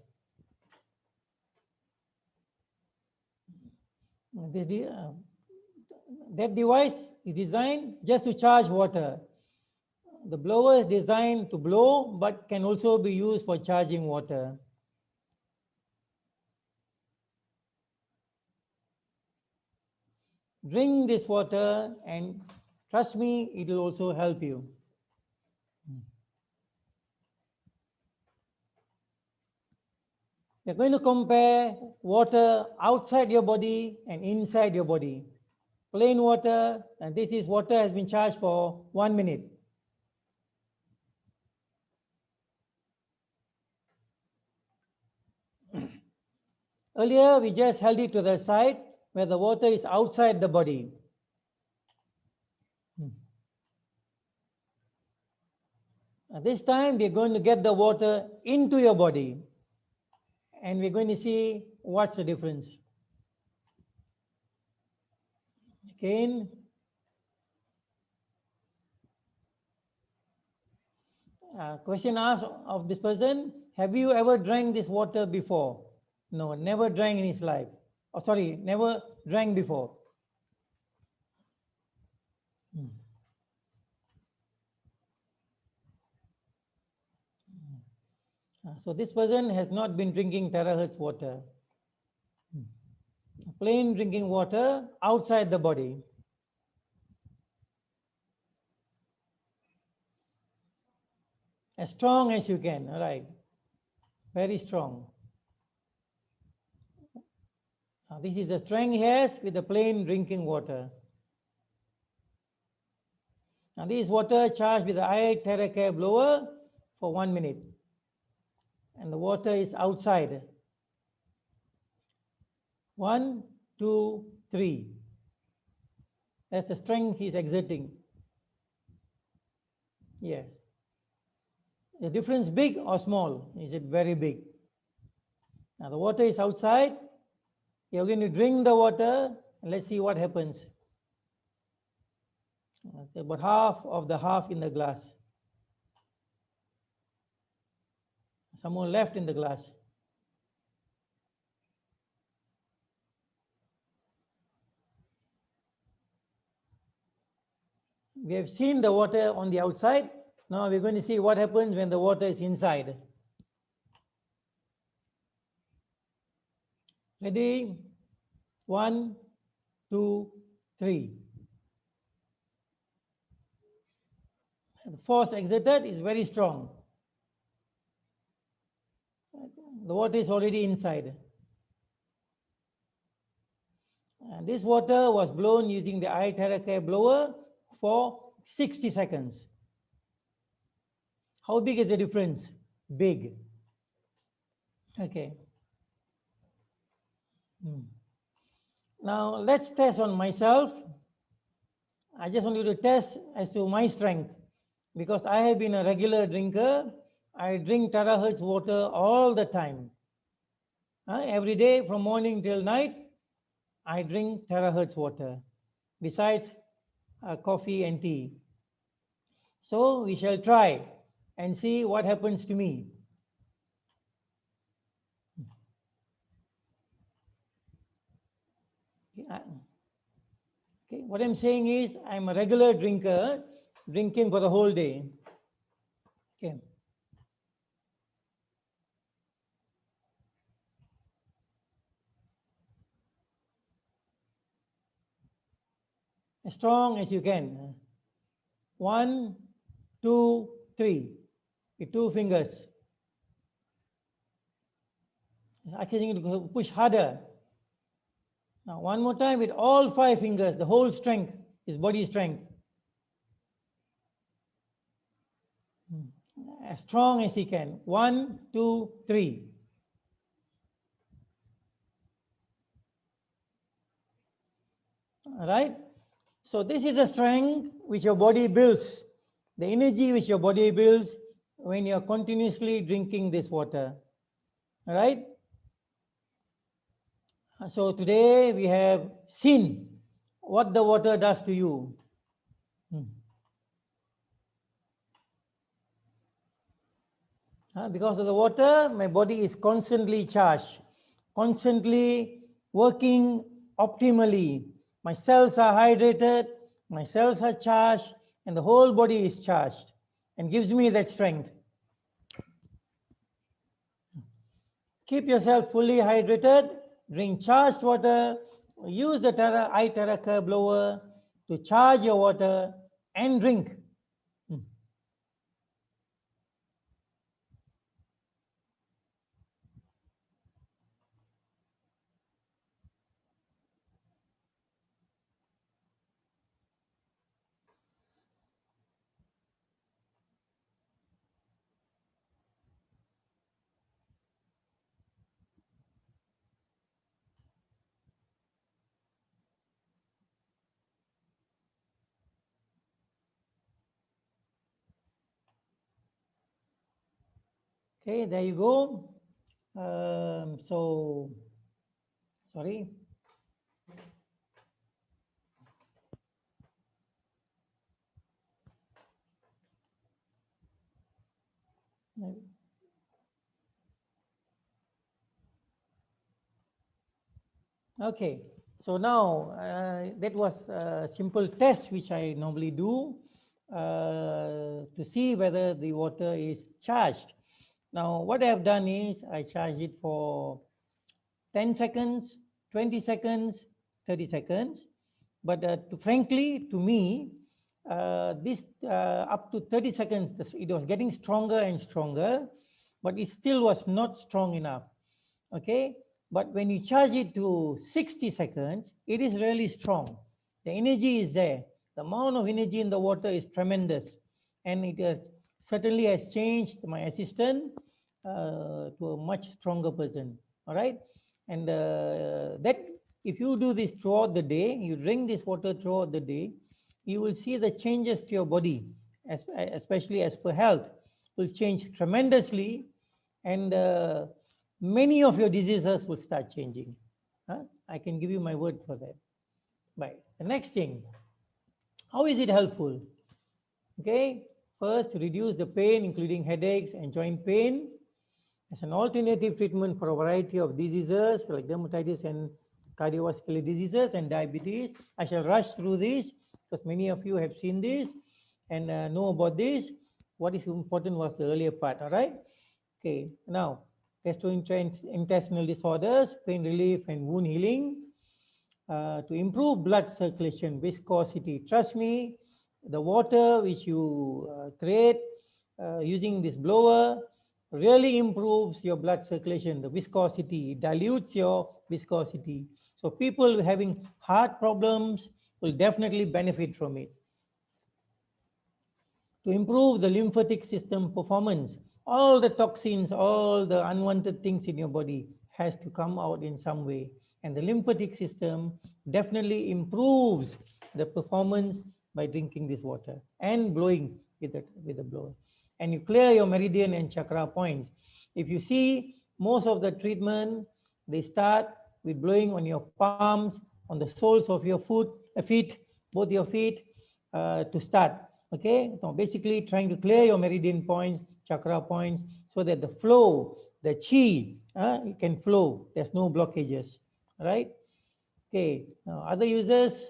That device is designed just to charge water. The blower is designed to blow, but can also be used for charging water. Drink this water and trust me, it will also help you. We're going to compare water outside your body and inside your body. Plain water, and this is water has been charged for 1 minute. Earlier, we just held it to the side where the water is outside the body. This time, we're going to get the water into your body, and we're going to see what's the difference. Again, question asked of this person, have you ever drank this water before? No, never drank in his life. Oh, sorry, never drank before. So this person has not been drinking terahertz water. Plain drinking water outside the body. As strong as you can, all right? Very strong. This is the strength he has with the plain drinking water. Now this is water charged with the iTeracare blower for 1 minute. And the water is outside. 1, 2, 3. That's the strength he's exerting. Yeah. The difference big or small? Is it very big? Now the water is outside. You're going to drink the water, and let's see what happens. About half of the half in the glass. Some more left in the glass. We have seen the water on the outside. Now we're going to see what happens when the water is inside. Ready? 1, 2, 3. The force exerted is very strong. The water is already inside. And this water was blown using the iTeracare blower for 60 seconds. How big is the difference? Big. Okay. Now let's test on myself. I just want you to test as to my strength. Because I have been a regular drinker, I drink Terahertz water all the time. Every day from morning till night, I drink Terahertz water, besides coffee and tea. So we shall try and see what happens to me. Okay, what I'm saying is I'm a regular drinker, drinking for the whole day. Okay. As strong as you can. 1, 2, 3. With 2 fingers. I can push harder. Now one more time with all 5 fingers, the whole strength is body strength. As strong as you can. 1, 2, 3. All right. So this is the strength which your body builds, the energy which your body builds when you're continuously drinking this water. All right. So today we have seen what the water does to you. Because of the water, my body is constantly charged, constantly working optimally. My cells are hydrated, my cells are charged, and the whole body is charged and gives me that strength. Keep yourself fully hydrated, drink charged water, use the iTeracare blower to charge your water and drink. Okay, there you go. Sorry. Okay, so now that was a simple test which I normally do to see whether the water is charged. Now what I have done is I charge it for 10 seconds, 20 seconds, 30 seconds. But frankly, to me, this up to 30 seconds, it was getting stronger and stronger, but it still was not strong enough. Okay, but when you charge it to 60 seconds, it is really strong. The energy is there. The amount of energy in the water is tremendous. And it certainly has changed my assistant to a much stronger person. All right. And that if you do this throughout the day, you drink this water throughout the day, you will see the changes to your body, especially as per health, will change tremendously, and many of your diseases will start changing. I can give you my word for that. Right. The next thing, how is it helpful? Okay, first, reduce the pain, including headaches and joint pain. As an alternative treatment for a variety of diseases like dermatitis and cardiovascular diseases and diabetes. I shall rush through this because many of you have seen this and know about this. What is important was the earlier part, all right? Okay, now, gastrointestinal disorders, pain relief and wound healing. To improve blood circulation, viscosity. Trust me, the water which you create using this blower really improves your blood circulation, the viscosity, it dilutes your viscosity. So people having heart problems will definitely benefit from it. To improve the lymphatic system performance, all the toxins, all the unwanted things in your body has to come out in some way. And the lymphatic system definitely improves the performance by drinking this water and blowing with the blower. And you clear your meridian and chakra points. If you see most of the treatment, they start with blowing on your palms, on the soles of your feet, both your feet to start. Okay, so basically trying to clear your meridian points, chakra points, so that the flow, the chi, it can flow. There's no blockages, right? Okay, now other uses,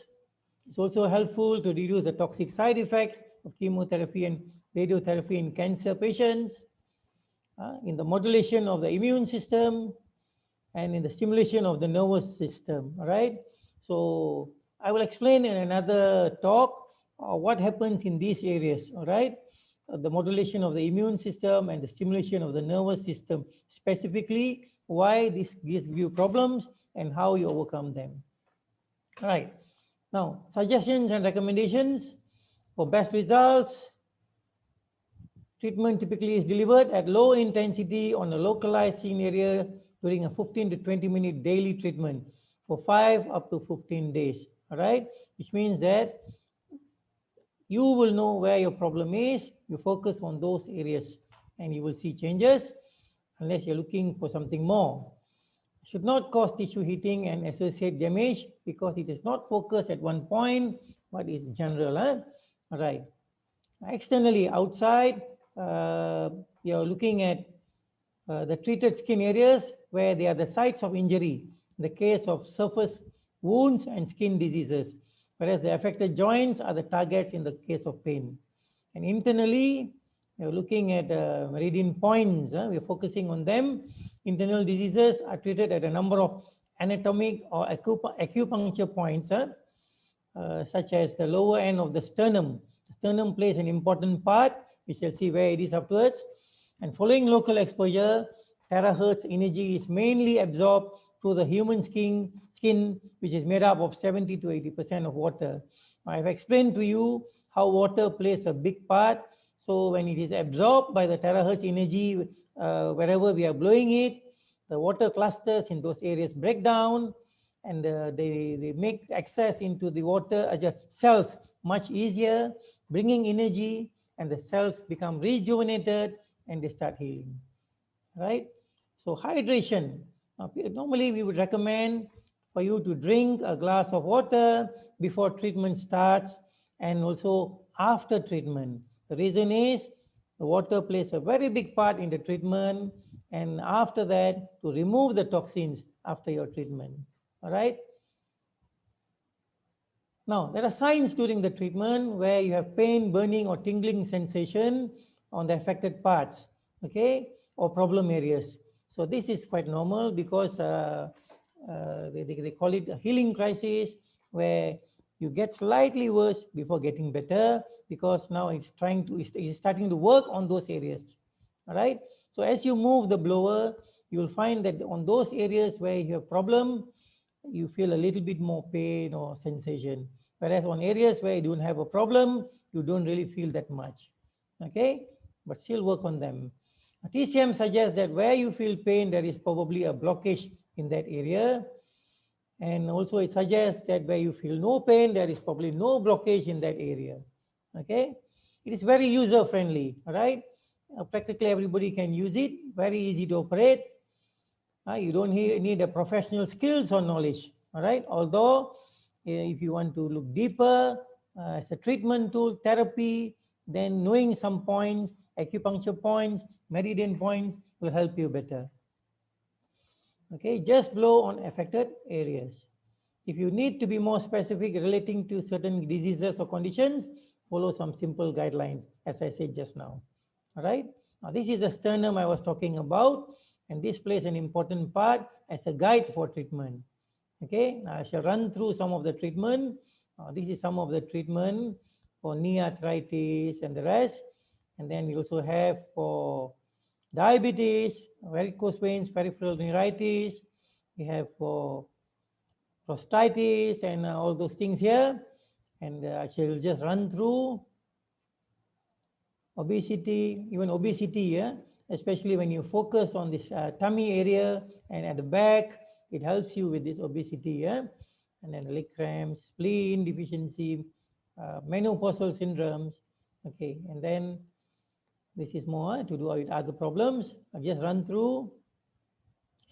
it's also helpful to reduce the toxic side effects of chemotherapy and radiotherapy in cancer patients, in the modulation of the immune system, and in the stimulation of the nervous system, all right? So I will explain in another talk what happens in these areas, all right? The modulation of the immune system and the stimulation of the nervous system, specifically why this gives you problems and how you overcome them. All right, now suggestions and recommendations for best results. Treatment typically is delivered at low intensity on a localized skin area during a 15 to 20 minute daily treatment for 5 up to 15 days, all right? Which means that you will know where your problem is, you focus on those areas and you will see changes unless you're looking for something more. Should not cause tissue heating and associate damage because it is not focused at one point, but is general. All right. Externally, outside, you're looking at the treated skin areas where they are the sites of injury, in the case of surface wounds and skin diseases, whereas the affected joints are the targets in the case of pain. And internally, you're looking at meridian points, we're focusing on them. Internal diseases are treated at a number of anatomic or acupuncture points, such as the lower end of the sternum. The sternum plays an important part. We shall see where it is afterwards. And following local exposure, terahertz energy is mainly absorbed through the human skin, which is made up of 70 to 80% of water. I've explained to you how water plays a big part. So when it is absorbed by the terahertz energy, wherever we are blowing it, the water clusters in those areas break down, and they make access into the water cells much easier, bringing energy, and the cells become rejuvenated and they start healing, right? So hydration, normally we would recommend for you to drink a glass of water before treatment starts and also after treatment. The reason is the water plays a very big part in the treatment, and after that to remove the toxins after your treatment, all right? Now, there are signs during the treatment where you have pain, burning or tingling sensation on the affected parts, okay, or problem areas. So this is quite normal because they call it a healing crisis, where you get slightly worse before getting better because now it's starting to work on those areas, all right? So as you move the blower, you will find that on those areas where you have problem, you feel a little bit more pain or sensation. Whereas on areas where you don't have a problem, you don't really feel that much, okay? But still work on them. TCM suggests that where you feel pain, there is probably a blockage in that area. And also it suggests that where you feel no pain, there is probably no blockage in that area. Okay, it is very user friendly. All right, practically everybody can use it, very easy to operate. You don't need a professional skills or knowledge. All right, although if you want to look deeper as a treatment tool, therapy, then knowing some points, acupuncture points, meridian points will help you better. Okay, just blow on affected areas. If you need to be more specific relating to certain diseases or conditions, follow some simple guidelines, as I said just now. All right. Now, this is a sternum I was talking about, and this plays an important part as a guide for treatment. Okay. Now, I shall run through some of the treatment. This is some of the treatment for knee arthritis and the rest. And then we also have for diabetes, varicose veins, peripheral neuritis. We have for prostatitis and all those things here. And I shall just run through obesity, even obesity, yeah? Especially when you focus on this tummy area and at the back, it helps you with this obesity. Yeah? And then leg cramps, spleen deficiency, menopausal syndromes. Okay, and then this is more to do with other problems. I'll just run through.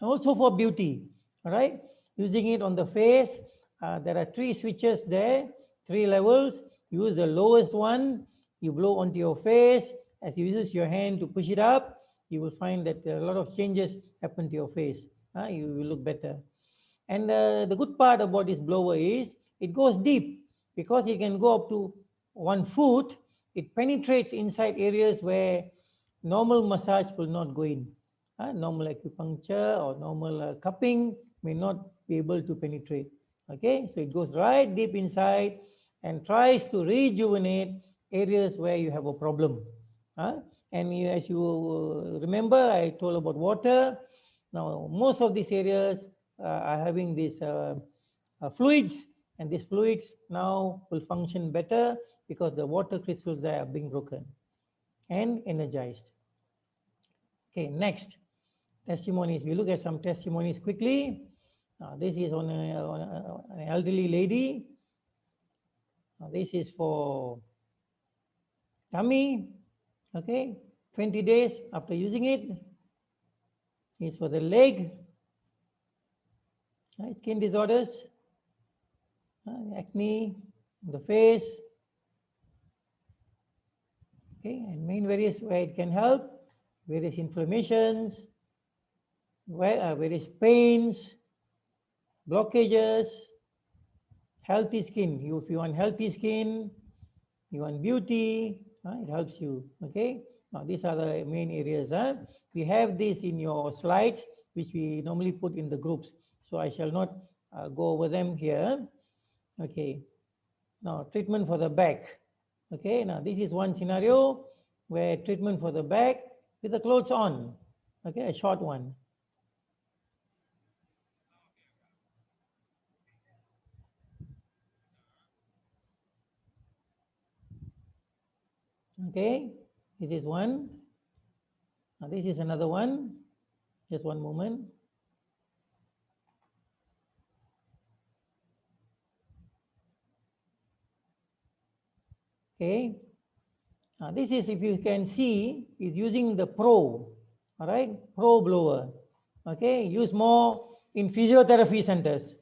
Also for beauty, all right? Using it on the face, there are 3 switches there, 3 levels. Use the lowest one, you blow onto your face. As you use your hand to push it up, you will find that a lot of changes happen to your face. You will look better. And the good part about this blower is it goes deep because it can go up to 1 foot. It penetrates inside areas where normal massage will not go in. Normal acupuncture or normal cupping may not be able to penetrate. Okay, so it goes right deep inside and tries to rejuvenate areas where you have a problem. And as you remember, I told about water. Now, most of these areas are having these fluids, and these fluids now will function better because the water crystals there are being broken and energized. Okay, next, testimonies. We look at some testimonies quickly. This is on an elderly lady. This is for tummy. Okay, 20 days after using it. Is for the leg. Skin disorders, acne, the face. Okay, and main various where it can help, various inflammations, various pains, blockages, healthy skin. If you want healthy skin, you want beauty, it helps you. Okay, now these are the main areas. We have this in your slides, which we normally put in the groups. So I shall not go over them here. Okay, now treatment for the back. Okay, now this is one scenario where treatment for the back with the clothes on. Okay, a short one. Okay, this is one. Now this is another one. Just one moment. Okay, now this is, if you can see, is using the Pro, all right, Pro blower. Okay, use more in physiotherapy centers.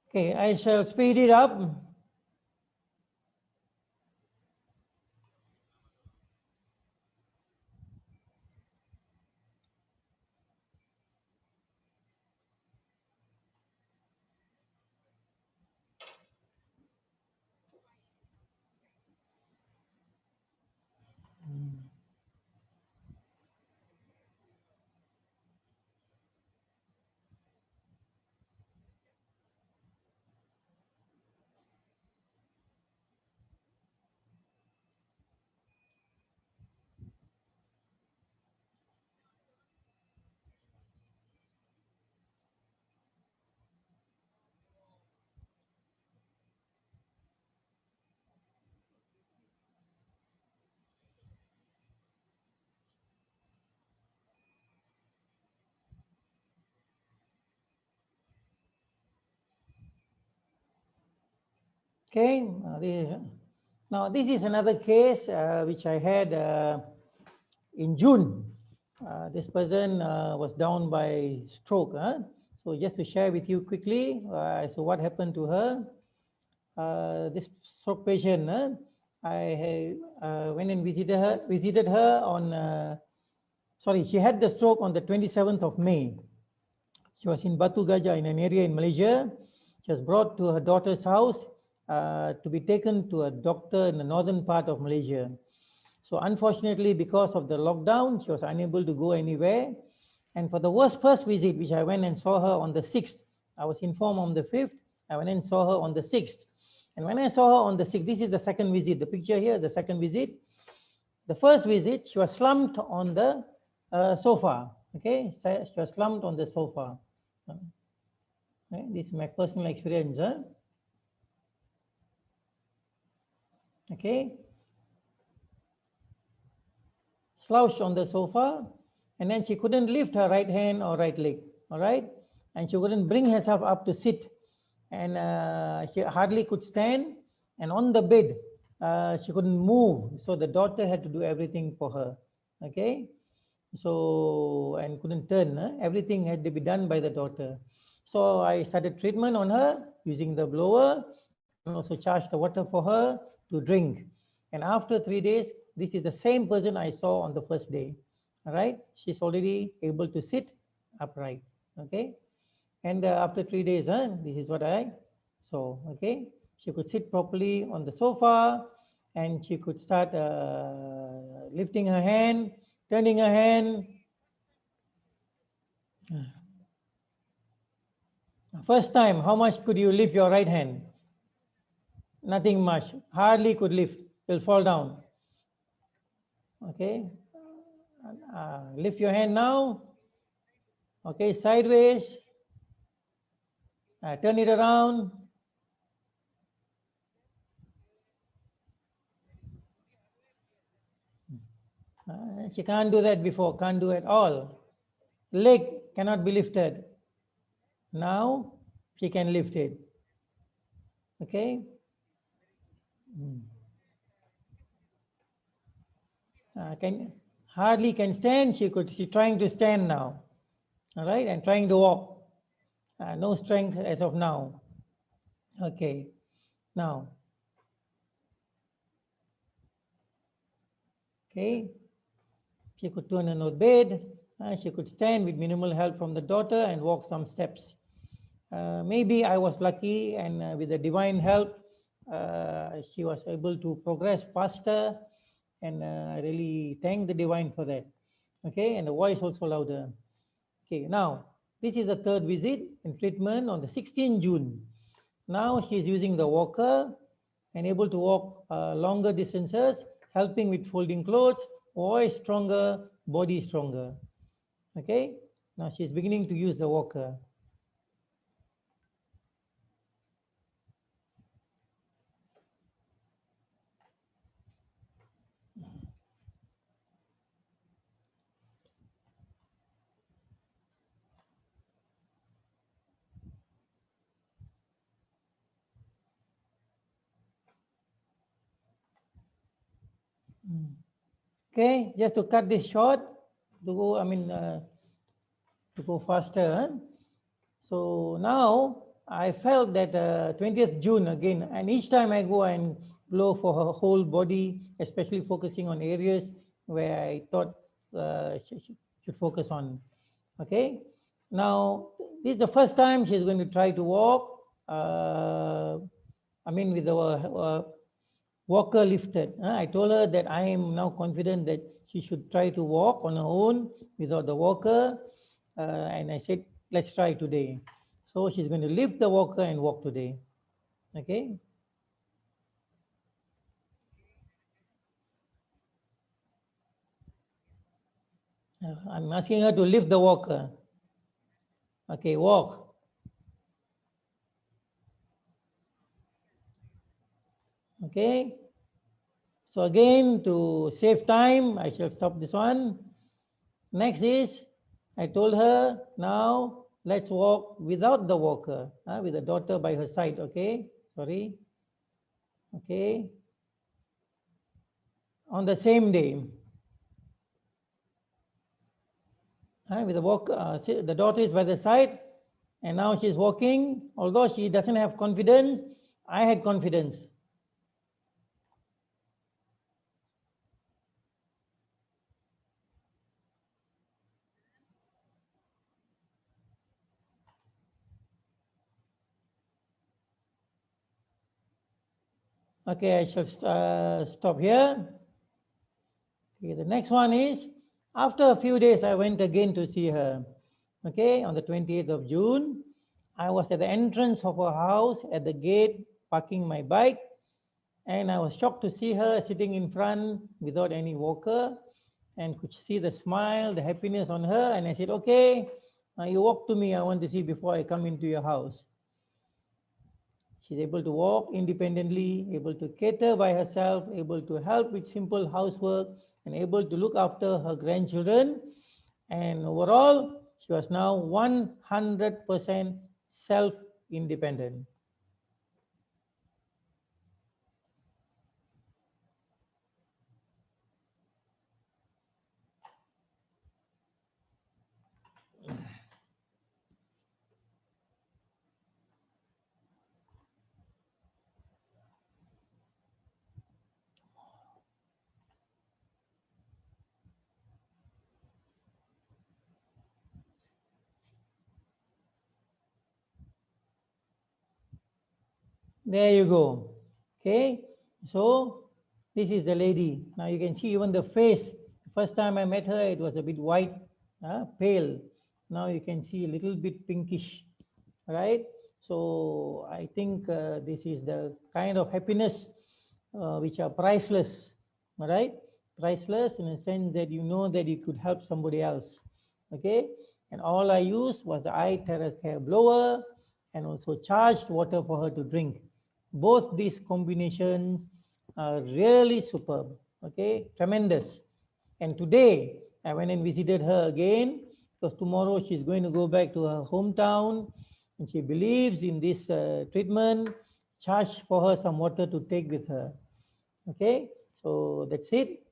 Okay, I shall speed it up. Okay, now this is another case which I had in June. This person was down by stroke. So just to share with you quickly, so what happened to her? This stroke patient, I went and visited her on, sorry, she had the stroke on the 27th of May. She was in Batu Gajah in an area in Malaysia. She was brought to her daughter's house to be taken to a doctor in the northern part of Malaysia. So unfortunately, because of the lockdown, she was unable to go anywhere. And for the first visit, which I went and saw her on the 6th, I was informed on the 5th, I went and saw her on the 6th. And when I saw her on the 6th, this is the second visit, the picture here, the second visit. The first visit, she was slumped on the sofa, okay? She was slumped on the sofa. Okay? This is my personal experience. Okay? Slouched on the sofa, and then she couldn't lift her right hand or right leg, all right? And she couldn't bring herself up to sit, and she hardly could stand, and on the bed, she couldn't move, so the doctor had to do everything for her, okay? So, and couldn't turn, everything had to be done by the doctor. So I started treatment on her using the blower, and also charged the water for her to drink. And after 3 days, this is the same person I saw on the first day. All right, she's already able to sit upright. Okay, and after 3 days, this is what I saw. Okay, she could sit properly on the sofa, and she could start lifting her hand, turning her hand. First time, how much could you lift your right hand? Nothing much, hardly could lift, will fall down. Okay, lift your hand now. Okay, sideways, turn it around. She can't do that before, can't do at all. Leg cannot be lifted. Now she can lift it. Okay. Hardly can stand. She's trying to stand now. All right, and trying to walk. No strength as of now. Okay. Now. Okay. She could turn on her bed. She could stand with minimal help from the daughter and walk some steps. Maybe I was lucky, and with the divine help, she was able to progress faster, and I really thank the divine for that. Okay, and the voice also louder. Okay, now this is the third visit in treatment on the 16th June. Now she's using the walker and able to walk longer distances, helping with folding clothes, voice stronger, body stronger. Okay, now she's beginning to use the walker. Okay, just to cut this short, to go faster. So now I felt that 20th June again, and each time I go and blow for her whole body, especially focusing on areas where I thought should focus on. Okay, now this is the first time she's going to try to walk. With the walker lifted. I told her that I am now confident that she should try to walk on her own without the walker. And I said, let's try today. So she's going to lift the walker and walk today. Okay. I'm asking her to lift the walker. Okay, walk. Okay. So again, to save time, I shall stop this one. Next is, I told her, now let's walk without the walker, with the daughter by her side, okay? Sorry. okay, on the same day. With the walk, the daughter is by the side, and now she's walking. Although she doesn't have confidence, I had confidence. Okay, I shall stop here. Okay, the next one is, after a few days, I went again to see her. Okay, on the 28th of June, I was at the entrance of her house at the gate, parking my bike, and I was shocked to see her sitting in front without any walker, and could see the smile, the happiness on her. And I said, okay, you walk to me, I want to see before I come into your house. She's able to walk independently, able to cater by herself, able to help with simple housework, and able to look after her grandchildren. And overall, she was now 100% self-independent. There you go. Okay, so this is the lady. Now you can see even the face. First time I met her, it was a bit white, pale. Now you can see a little bit pinkish, right? So I think this is the kind of happiness which are priceless, right? Priceless in a sense that you know that you could help somebody else, okay? And all I used was the iTeracare blower and also charged water for her to drink. Both these combinations are really superb, okay? Tremendous. And today, I went and visited her again, because tomorrow she's going to go back to her hometown, and she believes in this treatment. Charge for her some water to take with her. Okay, so that's it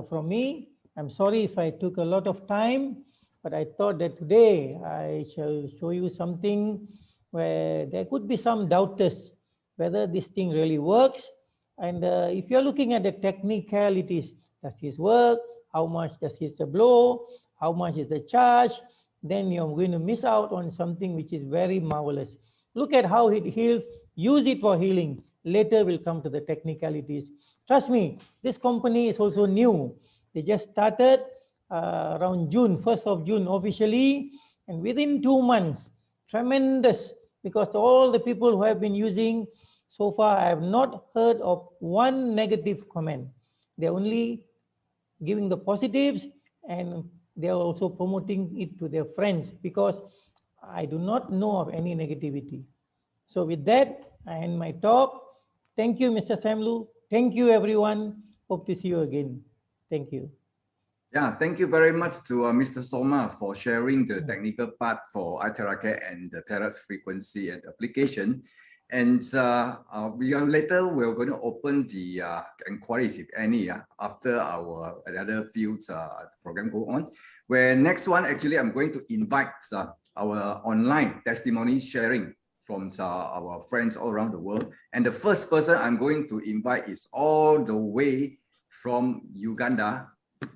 from me. I'm sorry if I took a lot of time, but I thought that today I shall show you something where there could be some doubters whether this thing really works. And if you're looking at the technicalities, does this work? How much does this blow? How much is the charge? Then you're going to miss out on something which is very marvelous. Look at how it heals. Use it for healing. Later we'll come to the technicalities. Trust me, this company is also new. They just started around June, 1st of June officially, and within 2 months, tremendous, because all the people who have been using so far, I have not heard of one negative comment. They're only giving the positives, and they're also promoting it to their friends, because I do not know of any negativity. So with that, I end my talk. Thank you, Mr. Samlu. Thank you, everyone. Hope to see you again. Thank you. Yeah, thank you very much to Mr. Soma for sharing the technical part for iTeracare and the Terahertz frequency and application. And later we're going to open the inquiries, if any, after our another fields program go on. Where next one, actually, I'm going to invite our online testimony sharing from our friends all around the world. And the first person I'm going to invite is all the way from Uganda,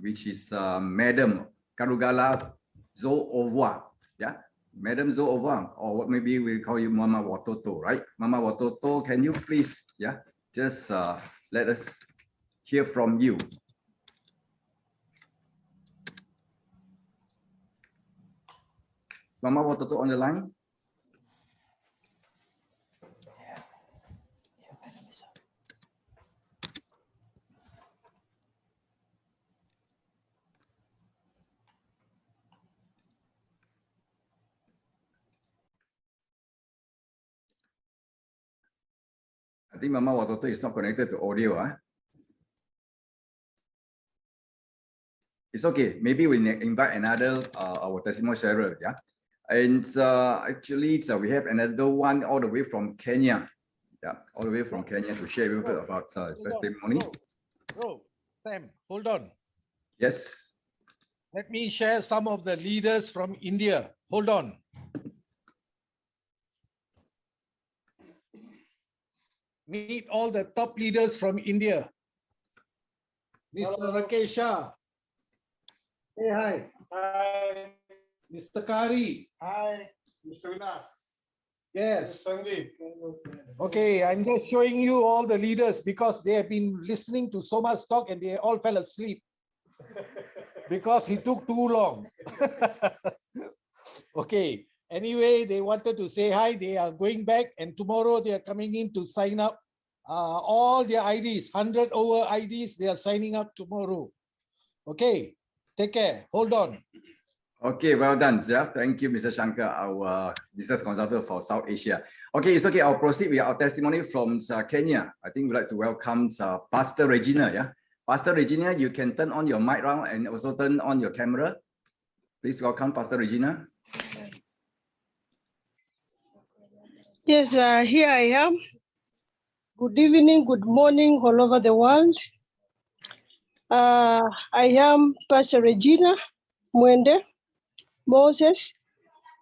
which is Madam Karugala Zoova. Yeah, Madam Zoova, or what maybe we call you Mama Watoto, right? Mama Watoto, can you please, just let us hear from you. Is Mama Watoto on the line? I think Mama Watoto is not connected to audio. It's okay. Maybe we invite another our testimony sharer. Yeah, and actually, we have another one all the way from Kenya. Yeah, all the way from Kenya to share with us about testimony. Bro, Sam, hold on. Yes. Let me share some of the leaders from India. Hold on. Meet all the top leaders from India. Mr. Rakesh Shah. Hey, hi. Hi. Mr. Kari. Hi. Mr. Vinas. Yes. Sandeep. Okay, I'm just showing you all the leaders because they have been listening to so much talk and they all fell asleep because he took too long. Okay. Anyway, they wanted to say hi. They are going back and tomorrow they are coming in to sign up all their IDs, 100 over IDs. They are signing up tomorrow. Okay. Take care. Hold on. Okay, well done, Zia. Thank you, Mr. Shankar, our business consultant for South Asia. Okay, it's okay. I'll proceed with our testimony from Kenya. I think we'd like to welcome Pastor Regina. Yeah, Pastor Regina, you can turn on your mic round and also turn on your camera. Please welcome Pastor Regina. Yes, here I am. Good evening, good morning, all over the world. I am Pastor Regina Mwende Moses,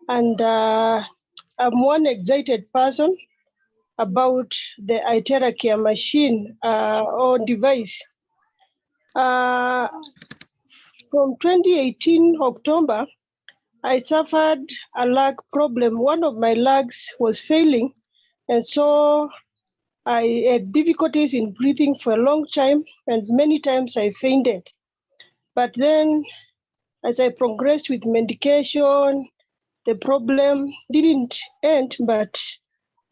and I'm one excited person about the iTeracare machine or device. From 2018 October, I suffered a lung problem. One of my lungs was failing, and so I had difficulties in breathing for a long time, and many times I fainted. But then, as I progressed with medication, the problem didn't end, but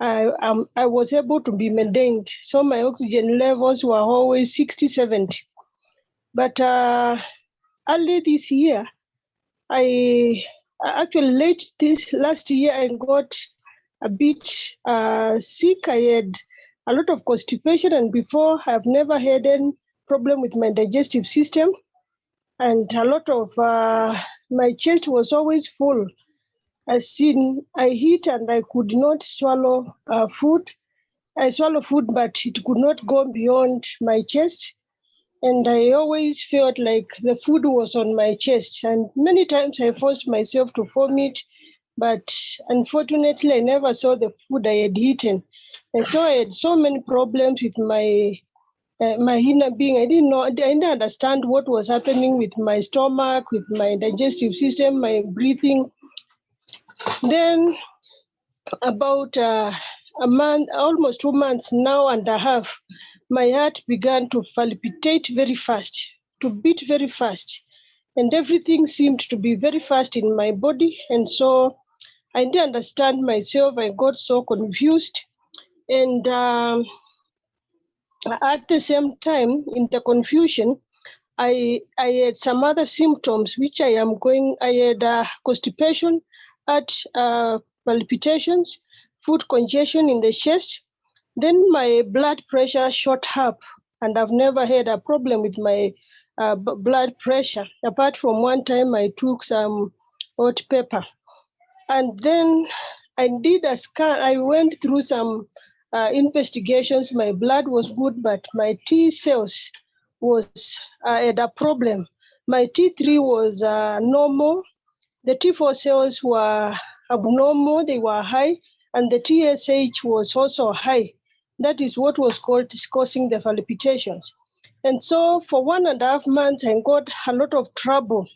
I was able to be maintained. So my oxygen levels were always 60, 70. But early this year, actually late this last year, I got a bit sick. I had a lot of constipation, and before I've never had any problem with my digestive system. And a lot of my chest was always full. As in, I eat and I could not swallow food. I swallow food, but it could not go beyond my chest. And I always felt like the food was on my chest. And many times I forced myself to vomit, but unfortunately, I never saw the food I had eaten. And so I had so many problems with my inner being. I didn't understand what was happening with my stomach, with my digestive system, my breathing. Then about a month, almost 2 months now and a half, my heart began to palpitate very fast, to beat very fast. And everything seemed to be very fast in my body. And so I didn't understand myself. I got so confused. And at the same time, in the confusion, I had some other symptoms, which I had constipation, heart palpitations, food congestion in the chest. Then my blood pressure shot up, and I've never had a problem with my blood pressure, apart from one time I took some hot pepper. And then I did a scan. I went through some investigations. My blood was good, but my T cells had a problem. My T3 was normal. The T4 cells were abnormal. They were high, and the TSH was also high. That is what was causing the palpitations. And so for 1.5 months, I got a lot of trouble.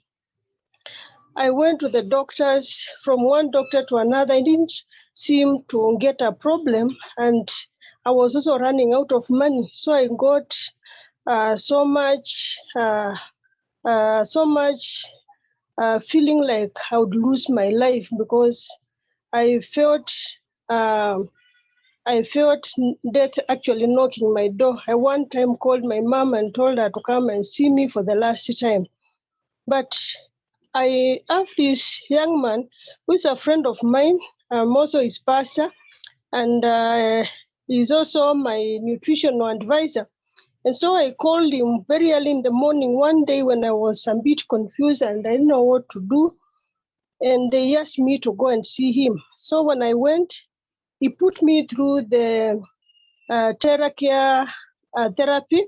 I went to the doctors, from one doctor to another. I didn't seem to get a problem, and I was also running out of money. So I got so much feeling like I would lose my life, because I felt death actually knocking my door. I one time called my mom and told her to come and see me for the last time. But I have this young man who's a friend of mine. I'm also his pastor, and he's also my nutritional advisor. And so I called him very early in the morning one day when I was a bit confused and I didn't know what to do. And they asked me to go and see him. So when I went, he put me through the Terahertz therapy,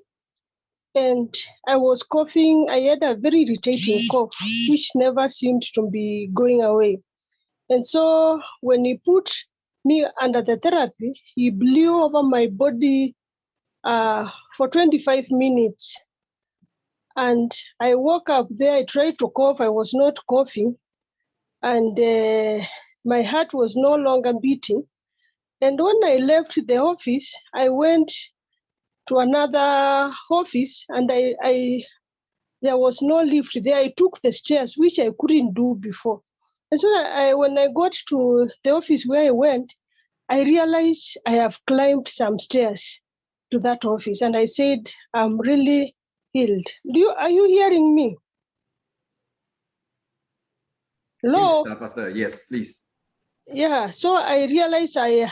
and I was coughing. I had a very irritating cough, which never seemed to be going away. And so when he put me under the therapy, he blew over my body for 25 minutes. And I woke up there, I tried to cough, I was not coughing. And my heart was no longer beating. And when I left the office, I went to another office, and there was no lift there. I took the stairs, which I couldn't do before. And so when I got to the office where I went, I realized I have climbed some stairs to that office, and I said, I'm really healed. Are you hearing me? Hello? Yes, Pastor. Yes, please. Yeah, so I realized I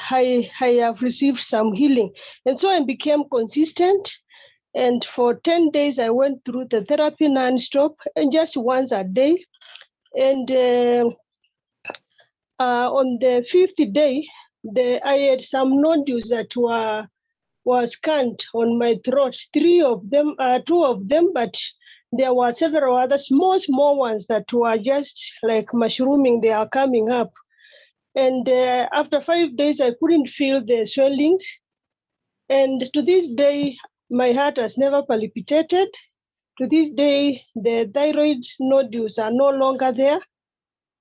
have received some healing. And so I became consistent. And for 10 days, I went through the therapy nonstop, and just once a day. And on the 5th day, I had some nodules that were scanned on my throat. 2 of them, but there were several other small ones that were just like mushrooming. They are coming up. And after 5 days, I couldn't feel the swellings. And to this day, my heart has never palpitated. To this day, the thyroid nodules are no longer there.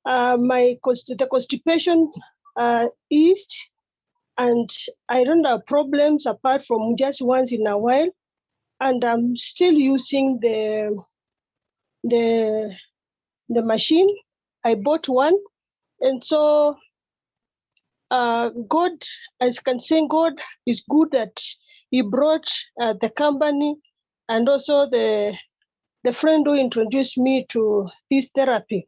The constipation eased, and I don't have problems apart from just once in a while. And I'm still using the machine. I bought one, and so God, as can say, God is good that He brought the company and also the friend who introduced me to this therapy.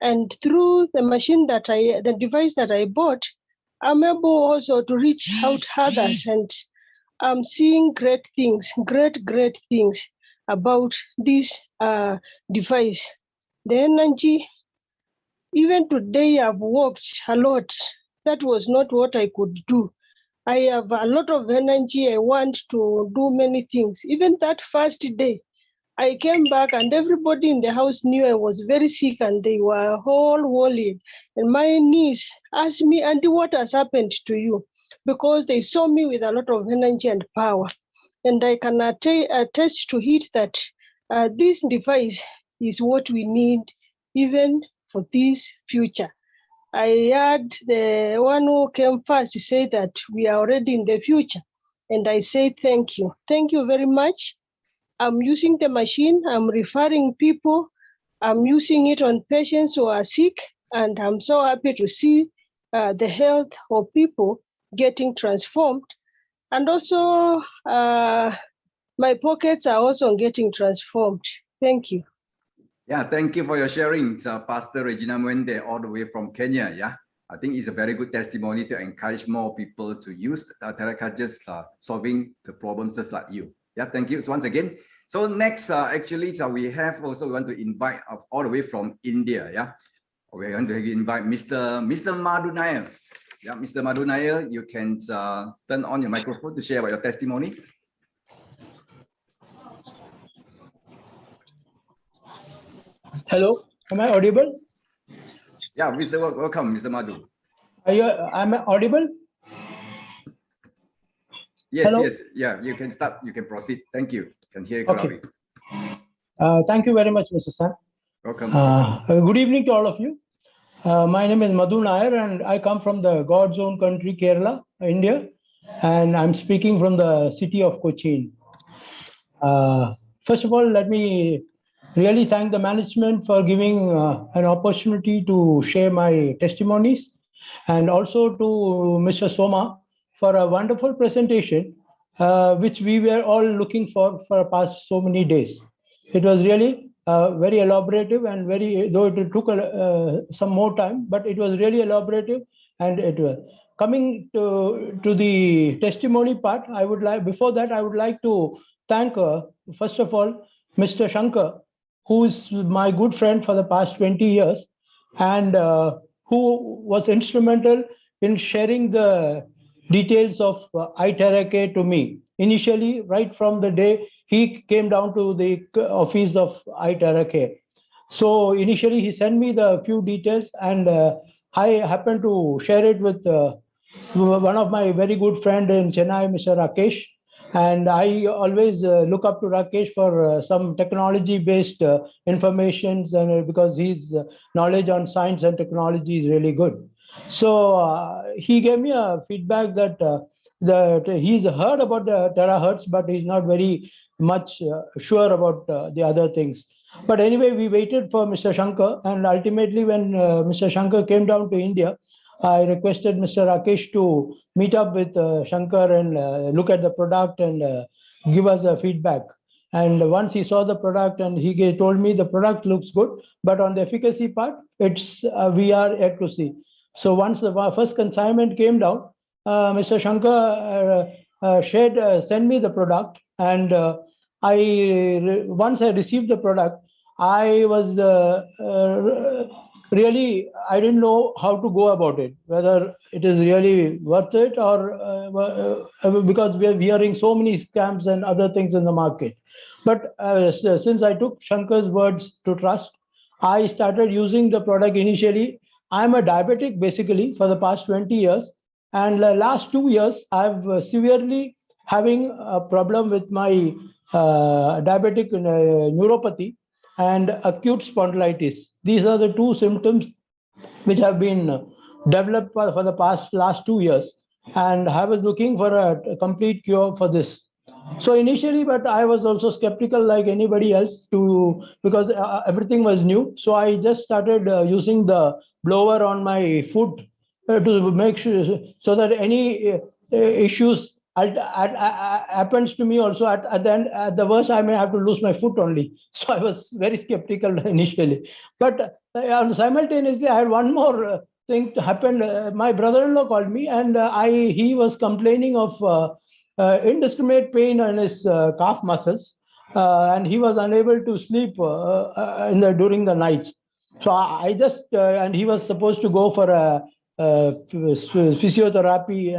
And through the machine the device that I bought, I'm able also to reach out to others, and I'm seeing great things about this device. The energy, even today I've walked a lot. That was not what I could do. I have a lot of energy. I want to do many things. Even that first day, I came back and everybody in the house knew I was very sick, and they were all worried. And my niece asked me, Auntie, what has happened to you? Because they saw me with a lot of energy and power. And I can attest to it that this device is what we need even for this future. I heard the one who came first say that we are already in the future. And I say thank you. Thank you very much. I'm using the machine. I'm referring people. I'm using it on patients who are sick. And I'm so happy to see the health of people getting transformed. And also, my pockets are also getting transformed. Thank you. Yeah, thank you for your sharing, Pastor Regina Mwende, all the way from Kenya. Yeah, I think it's a very good testimony to encourage more people to use Terahertz, just solving the problems just like you. Yeah, thank you once again. So next, actually, we want to invite all the way from India. Yeah, we're going to invite Mr. Madhu Nair. Yeah, Mr. Madhu Nair, you can turn on your microphone to share about your testimony. Hello, am I audible? Yeah, welcome, Mr. Madhu. Am I audible? Yes, Hello? yes, yeah, you can start, you can proceed. Thank you. Can hear you clearly. Okay. Thank you very much, Mr. San. Welcome. Good evening to all of you. My name is Madhu Nair, and I come from the God's own country, Kerala, India, and I'm speaking from the city of Cochin. First of all, let me really thank the management for giving an opportunity to share my testimonies, and also to Mr. Soma for a wonderful presentation, which we were all looking for the past so many days. It was really very elaborative, and though it took some more time, but it was really elaborative. And it was coming to the testimony part. Before that, I would like to thank first of all Mr. Shankar, who is my good friend for the past 20 years, and who was instrumental in sharing the details of iTeracare to me. Initially, right from the day he came down to the office of iTeracare. So initially he sent me the few details, and I happened to share it with one of my very good friend in Chennai, Mr. Rakesh. And I always look up to Rakesh for some technology-based informations, and because his knowledge on science and technology is really good. So he gave me a feedback that he's heard about the terahertz, but he's not very much sure about the other things. But anyway, we waited for Mr. Shankar, and ultimately when Mr. Shankar came down to India, I requested Mr. Rakesh to meet up with Shankar and look at the product and give us a feedback. And once he saw the product, and he told me the product looks good, but on the efficacy part, it's we are yet to see. So once the first consignment came down, Mr. Shankar sent me the product, and once I received the product, I was really, I didn't know how to go about it, whether it is really worth it, or because we are hearing so many scams and other things in the market. But since I took Shankar's words to trust, I started using the product initially. I'm a diabetic basically for the past 20 years. And the last 2 years, I've severely having a problem with my diabetic neuropathy and acute spondylitis. These are the two symptoms which have been developed for the last 2 years. And I was looking for a complete cure for this. So initially, but I was also skeptical like anybody else because everything was new. So I just started using the blower on my foot to make sure so that any issues happens to me also at the end, at the worst I may have to lose my foot only. So I was very skeptical initially, but simultaneously I had one more thing to happen. My brother-in-law called me, and he was complaining of indiscriminate pain in his calf muscles, and he was unable to sleep during the nights. So I just and he was supposed to go for a physiotherapy.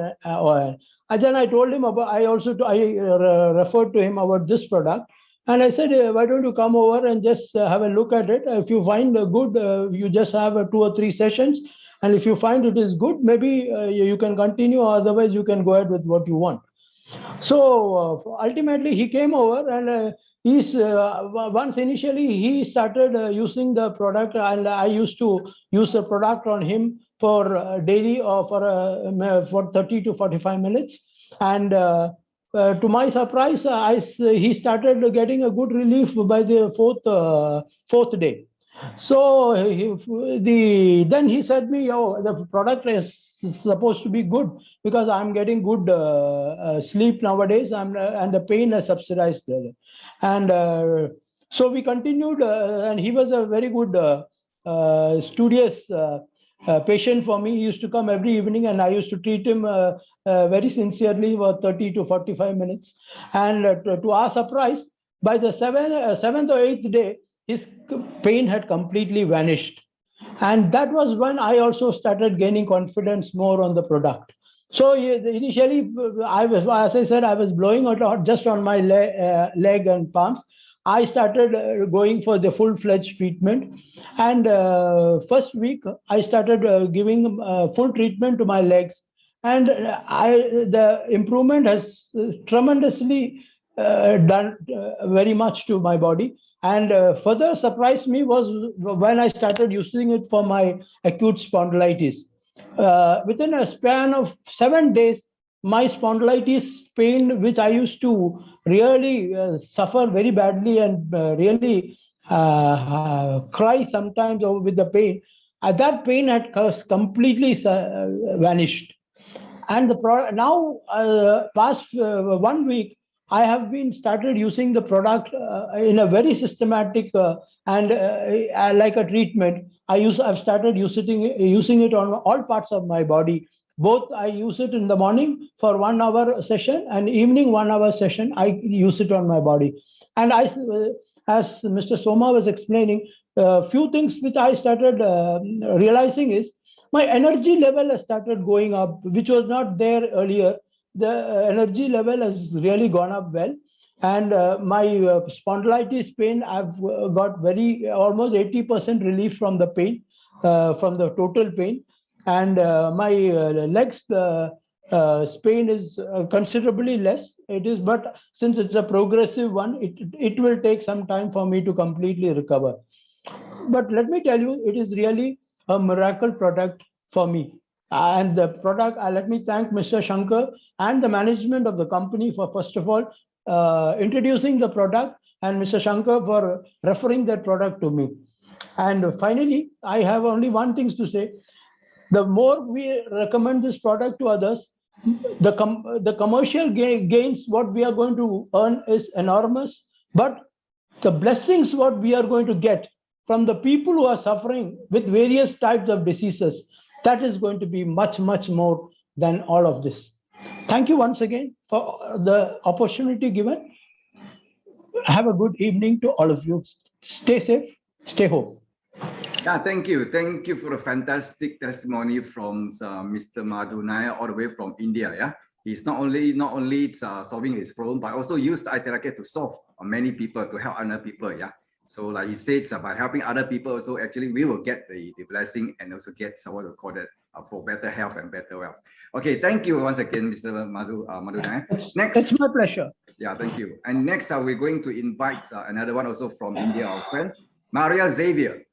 And then I told him about. I referred to him about this product, and I said, why don't you come over and just have a look at it? If you find good, you just have 2 or 3 sessions, and if you find it is good, maybe you can continue. Otherwise, you can go ahead with what you want. So ultimately, he came over, and once initially he started using the product, and I used to use the product on him for daily or for 30 to 45 minutes. And to my surprise, he started getting a good relief by the fourth day. So then he said me, oh, the product is supposed to be good because I'm getting good sleep nowadays, and the pain is subsidized. And so we continued, and he was a very good studious patient for me. He used to come every evening, and I used to treat him very sincerely for 30 to 45 minutes. And to our surprise, by the seventh or eighth day, his pain had completely vanished. And that was when I also started gaining confidence more on the product. So initially, as I said, I was blowing out just on my leg and palms. I started going for the full-fledged treatment. And first week, I started giving full treatment to my legs. And the improvement has tremendously done very much to my body. And further surprised me was when I started using it for my acute spondylitis. Within a span of 7 days, my spondylitis pain, which I used to really suffer very badly and really cry sometimes with the pain, that pain had completely vanished. And now, past 1 week, I have been started using the product in a very systematic and like a treatment. I've started using it on all parts of my body. Both I use it in the morning for 1 hour session, and evening 1 hour session. I use it on my body. And as Mr. Soma was explaining, a few things which I started realizing is my energy level has started going up, which was not there earlier. The energy level has really gone up well. And my spondylitis pain, I've got almost 80% relief from the pain, from the total pain. And my legs pain is considerably less. It is, but since it's a progressive one, it will take some time for me to completely recover. But let me tell you, it is really a miracle product for me. And the product, let me thank Mr. Shankar and the management of the company for, first of all, introducing the product, and Mr. Shankar for referring that product to me. And finally, I have only one thing to say. The more we recommend this product to others, the commercial gains what we are going to earn is enormous, but the blessings what we are going to get from the people who are suffering with various types of diseases, that is going to be much, much more than all of this. Thank you once again for the opportunity given. Have a good evening to all of you. Stay safe, stay home. Yeah, thank you. Thank you for the fantastic testimony from Mr. Madhu Nair, all the way from India. Yeah, he's not only solving his problem, but also used iTeracare to solve many people, to help other people. Yeah. So like he said, by helping other people, also actually we will get the blessing and also get what we call that for better health and better wealth. Okay, thank you once again, Mr. Madhu Nair. Next, it's my pleasure. Yeah, thank you. And next, we're going to invite another one also from India, our friend, Maria Xavier.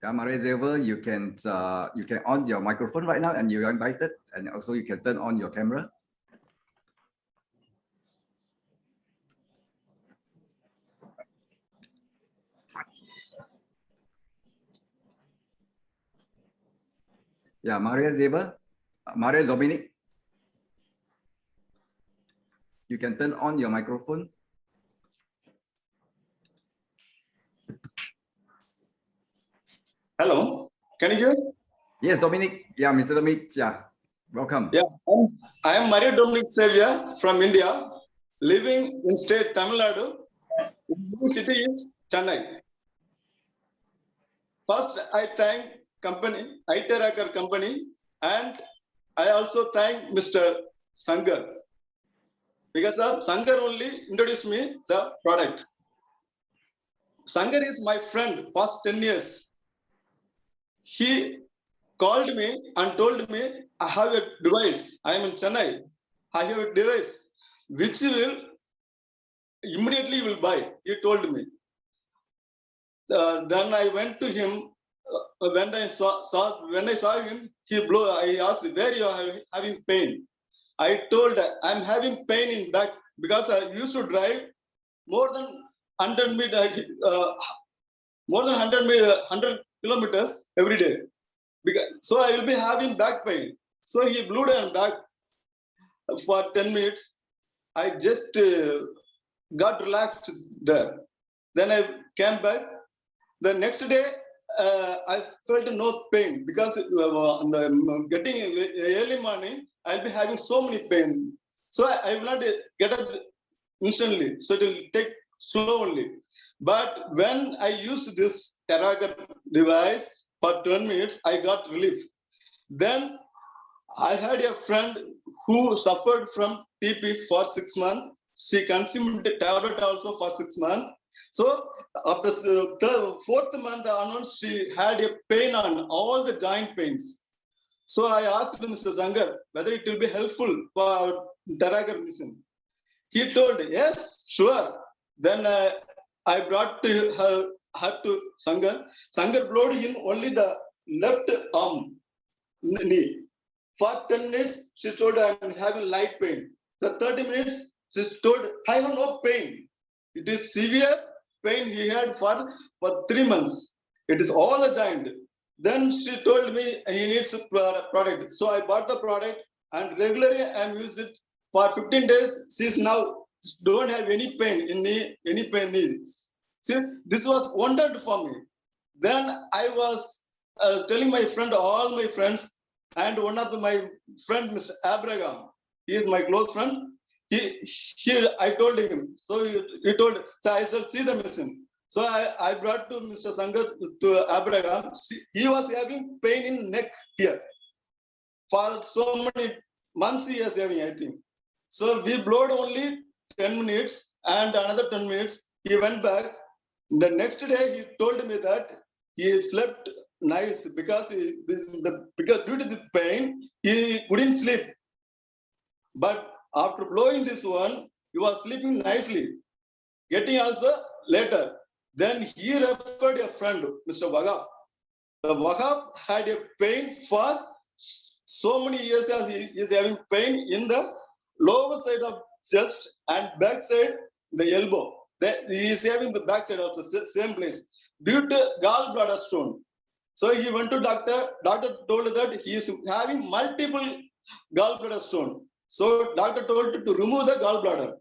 Yeah, Maria Xavier, you can on your microphone right now, and you're invited, and also you can turn on your camera. Yeah, Maria Xavier, Maria Dominic, you can turn on your microphone. Hello, can you hear? Yes, Dominic. Yeah, Mr. Dominic. Yeah, welcome. Yeah, I am Maria Dominic Xavier from India, living in state Tamil Nadu. The city is Chennai. First, I thank company, iTeracare company, and I also thank Mr. Sankar, because of Sankar only introduced me the product. Sankar is my friend past 10 years. He called me and told me, I have a device. I am in Chennai. I have a device which will immediately will buy. He told me. Then I went to him. When I saw him, I asked, where you are having pain? I told, I'm having pain in back because I used to drive more than 100 kilometers every day. So I will be having back pain. So he blew down back for 10 minutes. I just got relaxed there. Then I came back. The next day, I felt no pain because getting early morning, I'll be having so many pain. So I will not get up instantly. So it will take slowly. But when I used this Terahertz device for 10 minutes, I got relief. Then I had a friend who suffered from TP for 6 months. She consumed the tablet also for 6 months. So after the 4th month onwards, she had a pain on all the joint pains. So I asked Mr. Sankar whether it will be helpful for our Terahertz mission. He told, yes, sure. Then I brought her to Sankar. Sankar blowed him only the left arm, knee. For 10 minutes, she told, I'm having light pain. The 30 minutes, she told, I have no pain. It is severe pain he had for 3 months. It is all the joint. Then she told me he needs a product. So I bought the product and regularly I am using it for 15 days. She is now don't have any pain in knee, any pain knees. See, this was wonderful for me. Then I was telling my friend, all my friends, and one of my friend, Mr. Abraham, he is my close friend. I told him. So he told, so I shall see the mission. So I brought to Mr. Sangat to Abraham. He was having pain in neck here. For so many months he was having, I think. So we blowed only 10 minutes and another 10 minutes. He went back. The next day he told me that he slept nice because because due to the pain, he couldn't sleep. But after blowing this one, he was sleeping nicely, getting also later. Then he referred a friend, Mr. Wahab. The Wahab had a pain for so many years. He is having pain in the lower side of chest and back side, the elbow. He is having the back side of the same place due to gallbladder stone. So he went to doctor. Doctor told that he is having multiple gallbladder stone. So doctor told to remove the gallbladder.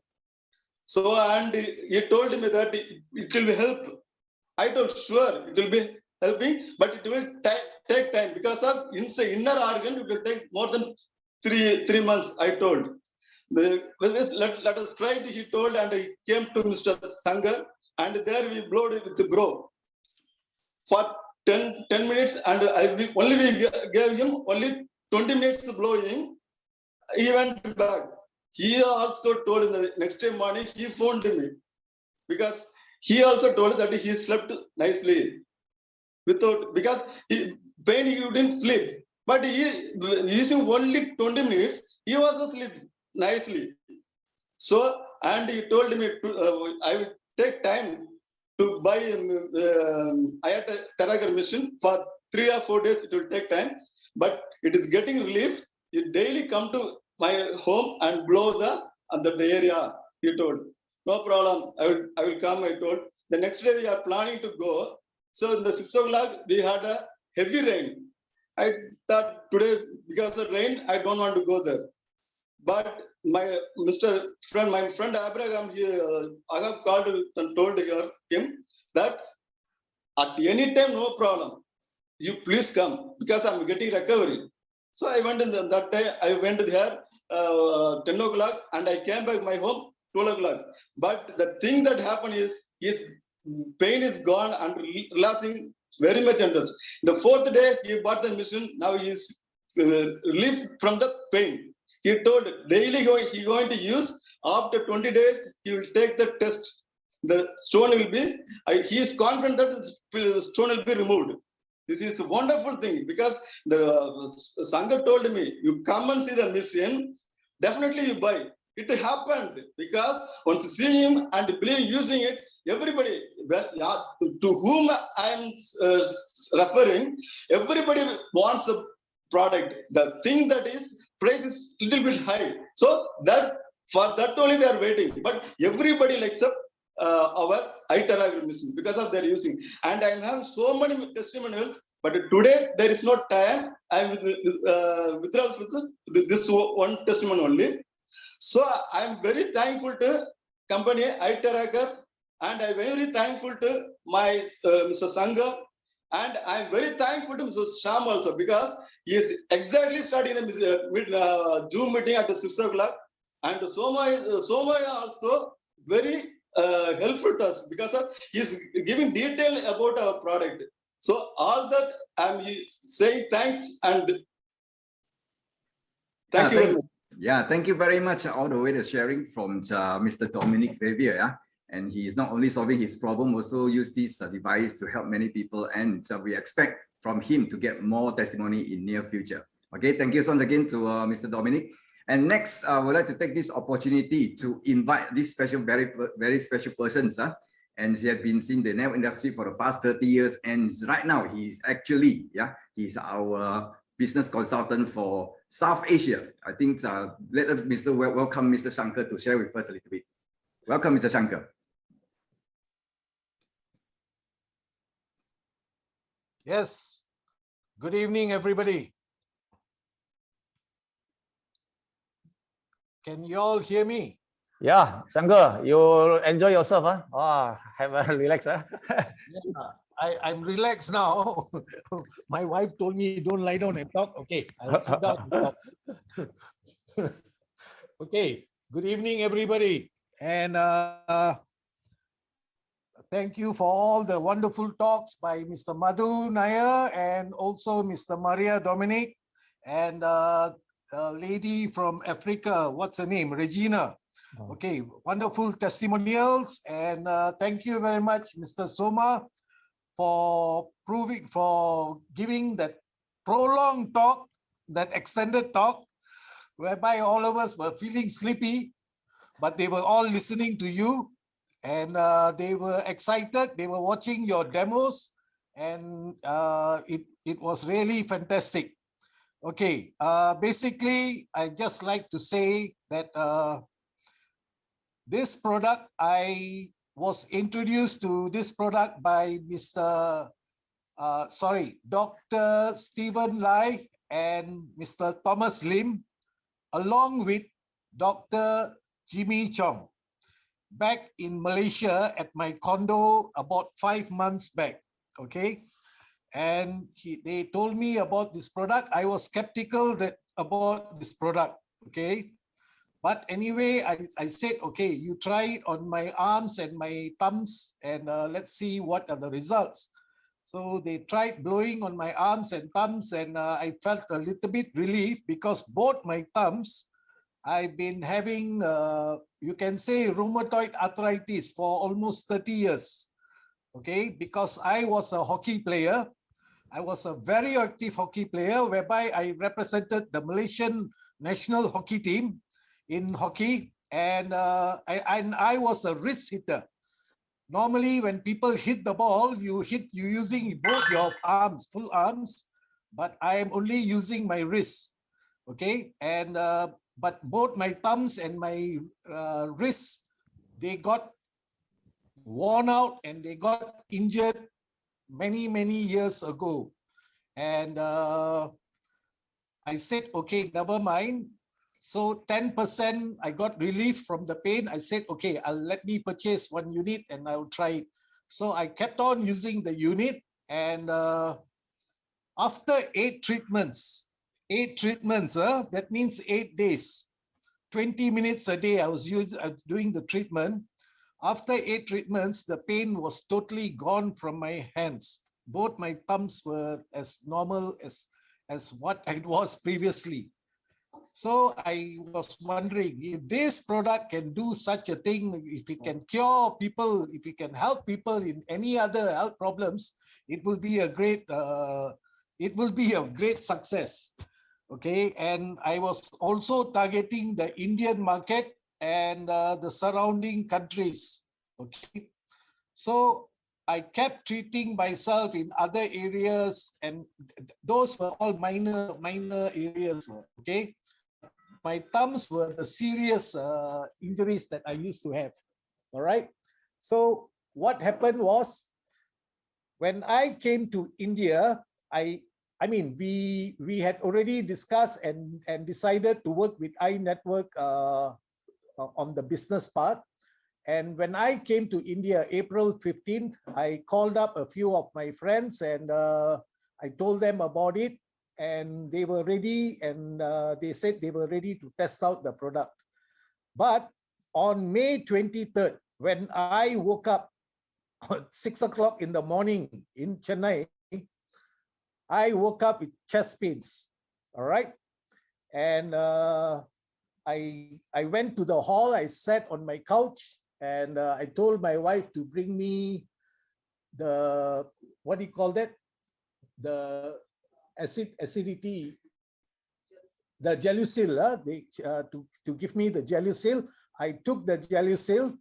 So and he told me that it will help. I told sure it will be helping, but it will take time because of inner organ. It will take more than three months. I told. Let us try it, he told, and I came to Mr. Sanger, and there we blowed it with the bro for 10 minutes, and we gave him only 20 minutes blowing. He went back. He also told in the next day morning, he phoned me because he also told that he slept nicely because pain he didn't sleep, but he using only 20 minutes, he was asleep nicely. So, and he told me I will take time to buy Terahertz machine for 3 or 4 days. It will take time, but it is getting relief. You daily come to my home and blow the area. He told, no problem. I will come. I told. The next day we are planning to go. So in the 6 o'clock we had a heavy rain. I thought today because of rain I don't want to go there. But my friend Abraham, I have called and told him that at any time, no problem. You please come because I'm getting recovery. So I went in that day. I went there 10 o'clock and I came back my home 12 o'clock. But the thing that happened is his pain is gone and relaxing very much interest. The 4th day he bought the machine. Now he is relieved from the pain. He told daily he going to use. After 20 days, he will take the test. The stone will be, he is confident that the stone will be removed. This is a wonderful thing because the Sangha told me, you come and see the machine, definitely you buy. It happened because once you see him and believe using it, everybody, to whom I am referring, everybody wants a product. The thing that is price is little bit high, so that for that only they are waiting. But everybody likes our iTeracare machine because of their using. And I have so many testimonials, but today there is no time. I will withdraw this one testimony only. So I am very thankful to company iTeracare, and I am very thankful to my Mr. Sangha. And I'm very thankful to Mr. Sham also because he is exactly starting the Zoom meeting at 6 o'clock. And Soma also very helpful to us because he is giving detail about our product. So all that I'm saying thanks and thank you very much. Yeah, thank you very much all the way to sharing from Mr. Dominic Xavier. Yeah? And he is not only solving his problem, also use this device to help many people. And we expect from him to get more testimony in near future. Okay, thank you once again to Mr. Dominic. And next, I would like to take this opportunity to invite this very special persons. And she has been in the nail industry for the past 30 years. And right now, he's actually, he's our business consultant for South Asia. I think let us welcome Mr. Shankar to share with us a little bit. Welcome, Mr. Shankar. Yes. Good evening, everybody. Can you all hear me? Yeah, Shankar, you enjoy yourself, huh? Oh, have a relax, huh? Yeah, I'm relaxed now. My wife told me don't lie down and talk. Okay, I'll sit down and talk. Okay, good evening, everybody. And Thank you for all the wonderful talks by Mr. Madhu Nair and also Mr. Maria Dominic and a lady from Africa. What's her name? Regina. Okay, wonderful testimonials. And thank you very much, Mr. Soma, for giving that prolonged talk, that extended talk, whereby all of us were feeling sleepy, but they were all listening to you. And they were excited. They were watching your demos, and it was really fantastic. Okay, basically, I just like to say that this product, I was introduced to this product by Dr. Stephen Lai and Mr. Thomas Lim, along with Dr. Jimmy Chong, back in Malaysia at my condo about 5 months back. Okay, and they told me about this product. I was skeptical about this product. Okay, but anyway, I said, okay, you try it on my arms and my thumbs, and let's see what are the results. So they tried blowing on my arms and thumbs, and I felt a little bit relief because both my thumbs, I've been having, you can say, rheumatoid arthritis for almost 30 years, okay? Because I was a hockey player. I was a very active hockey player, whereby I represented the Malaysian national hockey team in hockey, and I was a wrist hitter. Normally, when people hit the ball, you using both your arms, full arms, but I am only using my wrist, okay? And but both my thumbs and my wrists, they got worn out and they got injured many years ago. And I said, okay, never mind. So 10% I got relief from the pain. I said, okay, let me purchase 1 unit and I'll try it. So I kept on using the unit, and after 8 treatments, that means 8 days, 20 minutes a day I was doing the treatment. After 8 treatments, the pain was totally gone from my hands. Both my thumbs were as normal as what it was previously. So I was wondering if this product can do such a thing, if it can cure people, if it can help people in any other health problems, it will be a great success. Okay, and I was also targeting the Indian market and the surrounding countries. Okay, so I kept treating myself in other areas, and those were all minor areas. Okay, my thumbs were the serious injuries that I used to have. All right, so what happened was, when I came to India, I mean, we had already discussed and decided to work with iNetwork on the business part. And when I came to India, April 15th, I called up a few of my friends and I told them about it, and they were ready, and they said they were ready to test out the product. But on May 23rd, when I woke up at 6 o'clock in the morning in Chennai, I woke up with chest pains, all right? And I went to the hall, I sat on my couch, and I told my wife to bring me the, what do you call that? The acidity, the Gelusil, to give me the Gelusil. I took the Gelusil,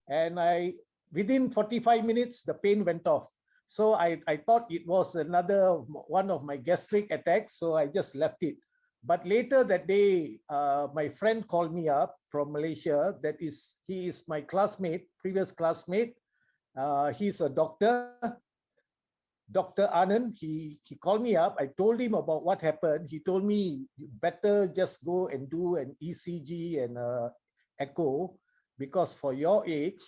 and within 45 minutes, the pain went off. So I thought it was another one of my gastric attacks, so I just left it. But later that day, my friend called me up from Malaysia. He is my classmate, previous classmate. He's a doctor, Dr. Anand. He called me up. I told him about what happened. He told me, you better just go and do an ECG and echo, because for your age,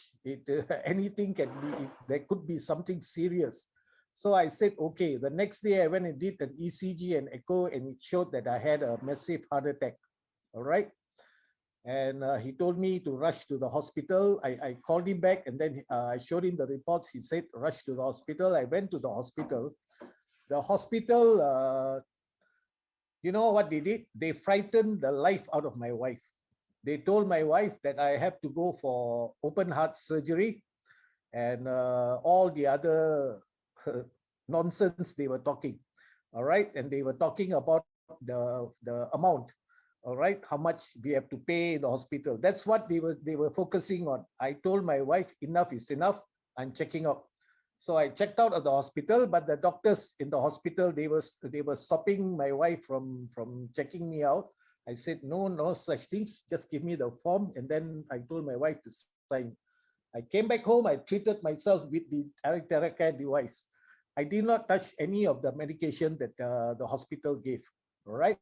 anything can be, there could be something serious. So I said, okay. The next day I went and did an ECG and echo, and it showed that I had a massive heart attack. All right. And he told me to rush to the hospital. I called him back, and then I showed him the reports. He said, rush to the hospital. I went to the hospital. The hospital, you know what they did? They frightened the life out of my wife. They told my wife that I have to go for open heart surgery, and all the other nonsense they were talking. All right. And they were talking about the amount. All right, how much we have to pay in the hospital. That's what they were focusing on. I told my wife, enough is enough. I'm checking out. So I checked out of the hospital, but the doctors in the hospital, they were stopping my wife from checking me out. I said, no such things. Just give me the form. And then I told my wife to sign. I came back home. I treated myself with the Terahertz device. I did not touch any of the medication that the hospital gave. All right.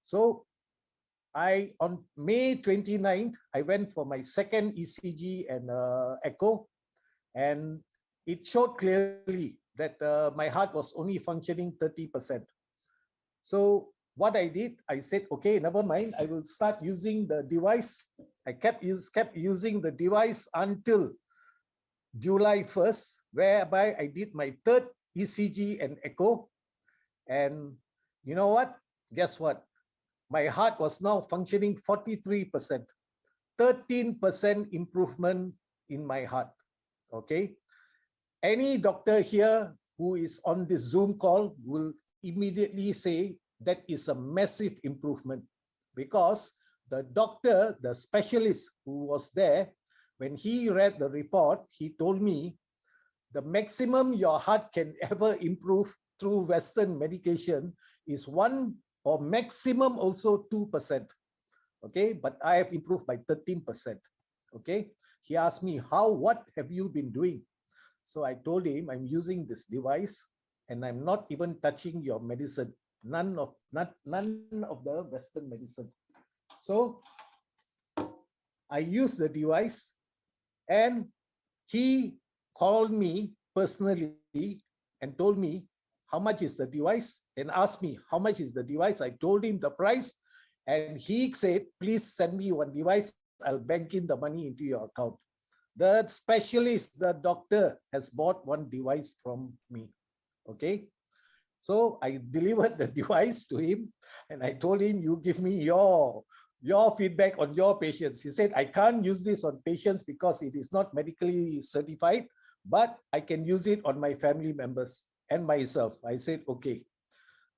So on May 29th, I went for my second ECG and echo, and it showed clearly that my heart was only functioning 30%. So what I did, I said, okay, never mind. I will start using the device. I kept using the device until July 1st, whereby I did my third ECG and echo. And you know what? Guess what? My heart was now functioning 43%, 13% improvement in my heart. Okay. Any doctor here who is on this Zoom call will immediately say that is a massive improvement, because the doctor, the specialist who was there, when he read the report, he told me the maximum your heart can ever improve through Western medication is 1 or maximum also 2%. Okay, but I have improved by 13%. Okay, he asked me, what have you been doing? So I told him, I'm using this device and I'm not even touching your medicine, none of the Western medicine. So I used the device, and he called me personally and told me how much is the device, and asked me how much is the device. I told him the price, and he said, please send me one device. I'll bank in the money into your account. The specialist, the doctor, has bought one device from me. Okay. So I delivered the device to him, and I told him, you give me your feedback on your patients. He said, I can't use this on patients because it is not medically certified, but I can use it on my family members and myself. I said, okay.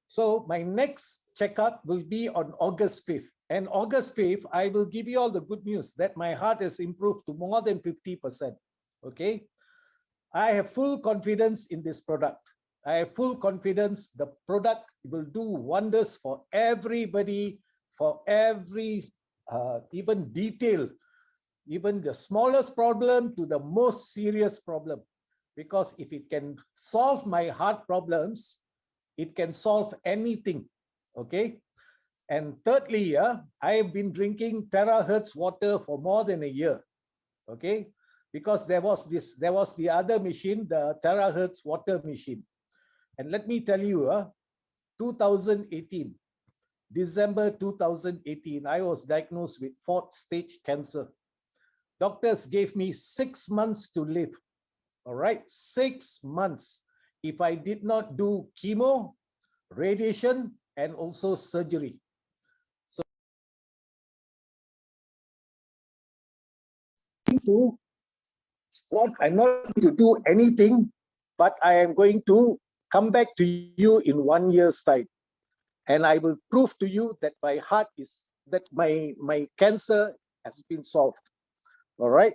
So my next checkup will be on August 5th. And August 5th, I will give you all the good news that my heart has improved to more than 50%. Okay. I have full confidence in this product. I have full confidence the product will do wonders for everybody, for every even detail, even the smallest problem to the most serious problem. Because if it can solve my heart problems, it can solve anything. Okay. And thirdly, I have been drinking Terahertz water for more than a year. Okay. Because there was the other machine, the Terahertz water machine. And let me tell you, 2018, December 2018, I was diagnosed with 4th stage cancer. Doctors gave me 6 months to live. All right, 6 months. If I did not do chemo, radiation, and also surgery. So I'm not going to do anything, but I am going to come back to you in 1 year's time. And I will prove to you that my heart is, that my cancer has been solved. All right.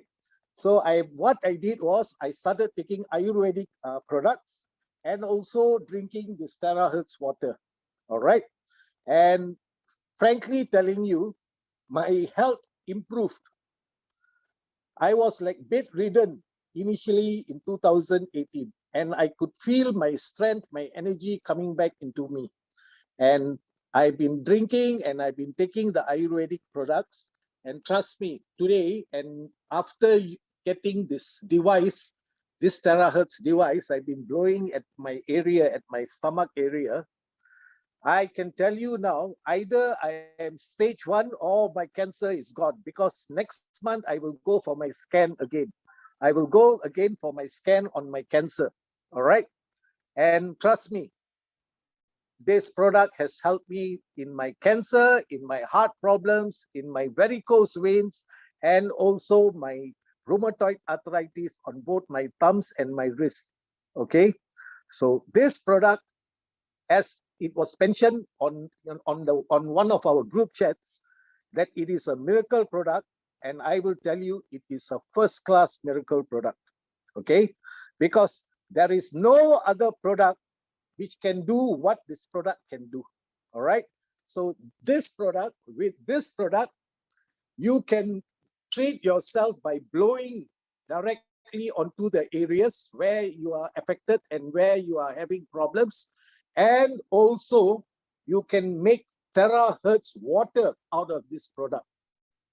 So what I did was I started taking Ayurvedic products and also drinking this Terahertz water. All right. And frankly telling you, my health improved. I was like bedridden initially in 2018, and I could feel my strength, my energy coming back into me. And I've been drinking and I've been taking the Ayurvedic products. And trust me, today, and after getting this device, this Terahertz device, I've been blowing at my area, at my stomach area. I can tell you now, either I am stage 1 or my cancer is gone, because next month I will go for my scan again. I will go again for my scan on my cancer. All right. And trust me, this product has helped me in my cancer, in my heart problems, in my varicose veins, and also my rheumatoid arthritis on both my thumbs and my wrists. Okay. So this product, as it was mentioned on one of our group chats, that it is a miracle product, and I will tell you it is a first-class miracle product. Okay, because there is no other product which can do what this product can do. All right. So with this product, you can treat yourself by blowing directly onto the areas where you are affected and where you are having problems. And also, you can make terahertz water out of this product.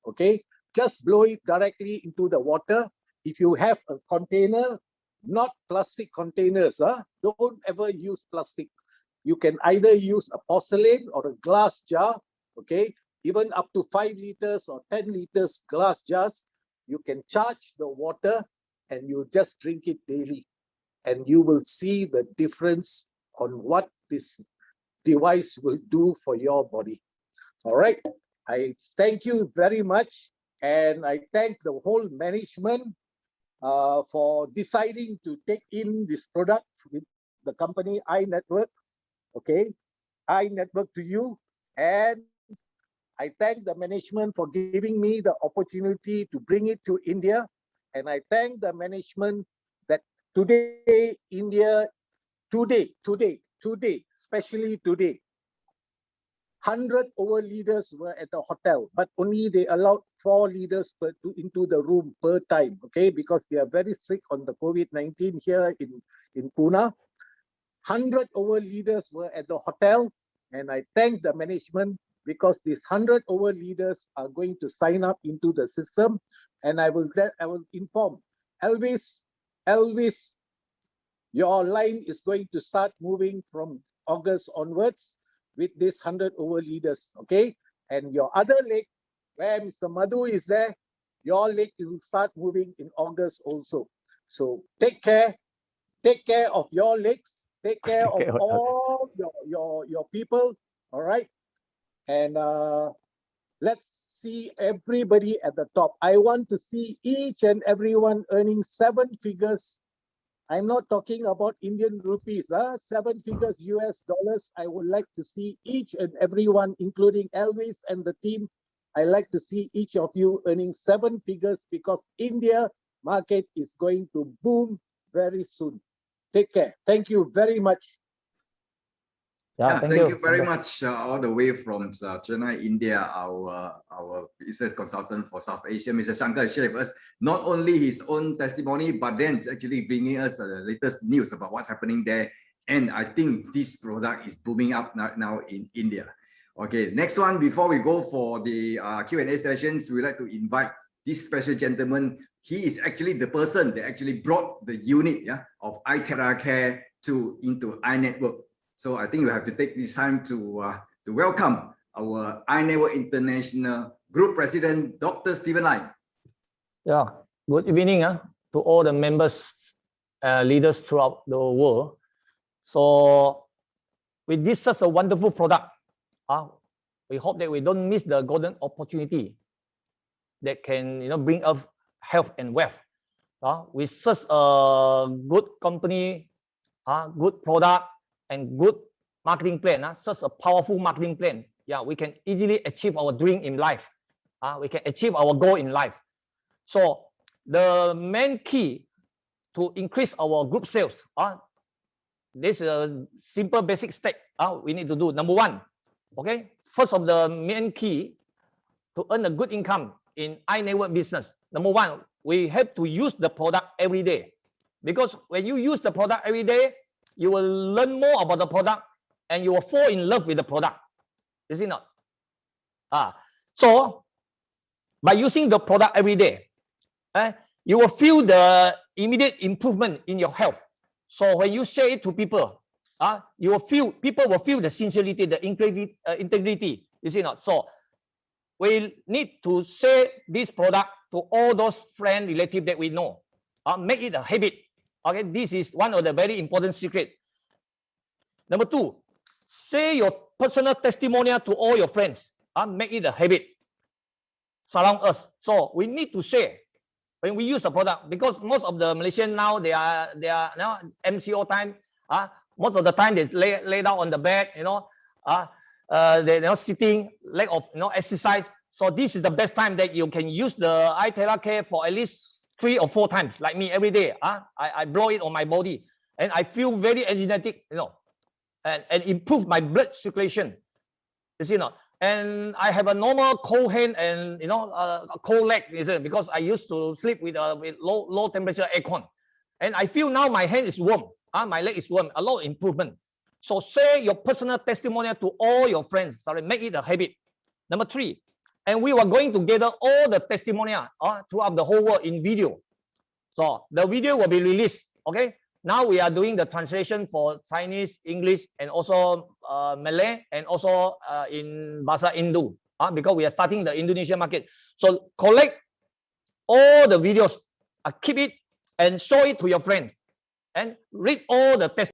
Okay, just blow it directly into the water. If you have a container, not plastic containers, don't ever use plastic. You can either use a porcelain or a glass jar. Okay, even up to 5 liters or 10 liters glass jars. You can charge the water and you just drink it daily, and you will see the difference on what this device will do for your body. All right. I thank you very much, and I thank the whole management for deciding to take in this product with the company iNetwork. Okay, iNetwork to you, and I thank the management for giving me the opportunity to bring it to India, and I thank the management that today, India, today, especially today, 100 over leaders were at the hotel, but only they allowed 4 leaders into the room per time, okay, because they are very strict on the COVID-19 here in Pune. 100 over leaders were at the hotel, and I thank the management because these 100 over leaders are going to sign up into the system, and I will inform Elvis, your line is going to start moving from August onwards with this 100 over leaders, okay? And your other leg, where Mr. Madhu is there, your leg will start moving in August also. So take care of your legs, take care of all your people, all right? And let's see everybody at the top. I want to see each and everyone earning 7 figures. I'm not talking about Indian rupees, 7 figures US dollars. I would like to see each and everyone, including Elvis and the team. I like to see each of you earning 7 figures, because India market is going to boom very soon. Take care. Thank you very much. Yeah, thank you very much, all the way from Chennai, India, our business consultant for South Asia, Mr. Shankar, shared with us not only his own testimony, but then actually bringing us the latest news about what's happening there. And I think this product is booming up now in India. Okay, next one, before we go for the Q&A sessions, we'd like to invite this special gentleman. He is actually the person that actually brought the unit of iTeracare into iNetwork. So I think we have to take this time to welcome our iNetwork International Group President, Dr. Stephen Lai. Yeah, good evening to all the members, leaders throughout the world. So with this such a wonderful product, we hope that we don't miss the golden opportunity that can bring us health and wealth. With such a good company, good product, and good marketing plan, such a powerful marketing plan, we can easily achieve our dream in life. We can achieve our goal in life. So the main key to increase our group sales, this is a simple basic step we need to do. Number 1, okay, first of the main key to earn a good income in iNetwork business. Number 1, we have to use the product every day, because when you use the product every day, you will learn more about the product and you will fall in love with the product. Is it not? So by using the product every day, you will feel the immediate improvement in your health. So when you share it to people, you will feel, people will feel the sincerity, the integrity. You see not? So we need to share this product to all those friends, relatives that we know. Make it a habit. Okay, this is one of the very important secret. Number 2, say your personal testimonial to all your friends. Make it a habit. Surround us. So we need to share when we use the product, because most of the Malaysians now they are now MCO time. Most of the time they lay down on the bed, they're sitting, lack of exercise. So this is the best time that you can use the iTeracare for at least 3 or 4 times, like me every day. I blow it on my body, and I feel very energetic, and improve my blood circulation. You see not? And I have a normal cold hand and a cold leg, because I used to sleep with low temperature aircon, and I feel now my hand is warm, my leg is warm. A lot of improvement. So share your personal testimonial to all your friends. Make it a habit. Number 3, and we were going to gather all the testimonial throughout the whole world in video. So the video will be released. Okay. Now we are doing the translation for Chinese, English, and also Malay, and also in Bahasa Hindu, because we are starting the Indonesian market. So collect all the videos, keep it and show it to your friends, and read all the testimonials.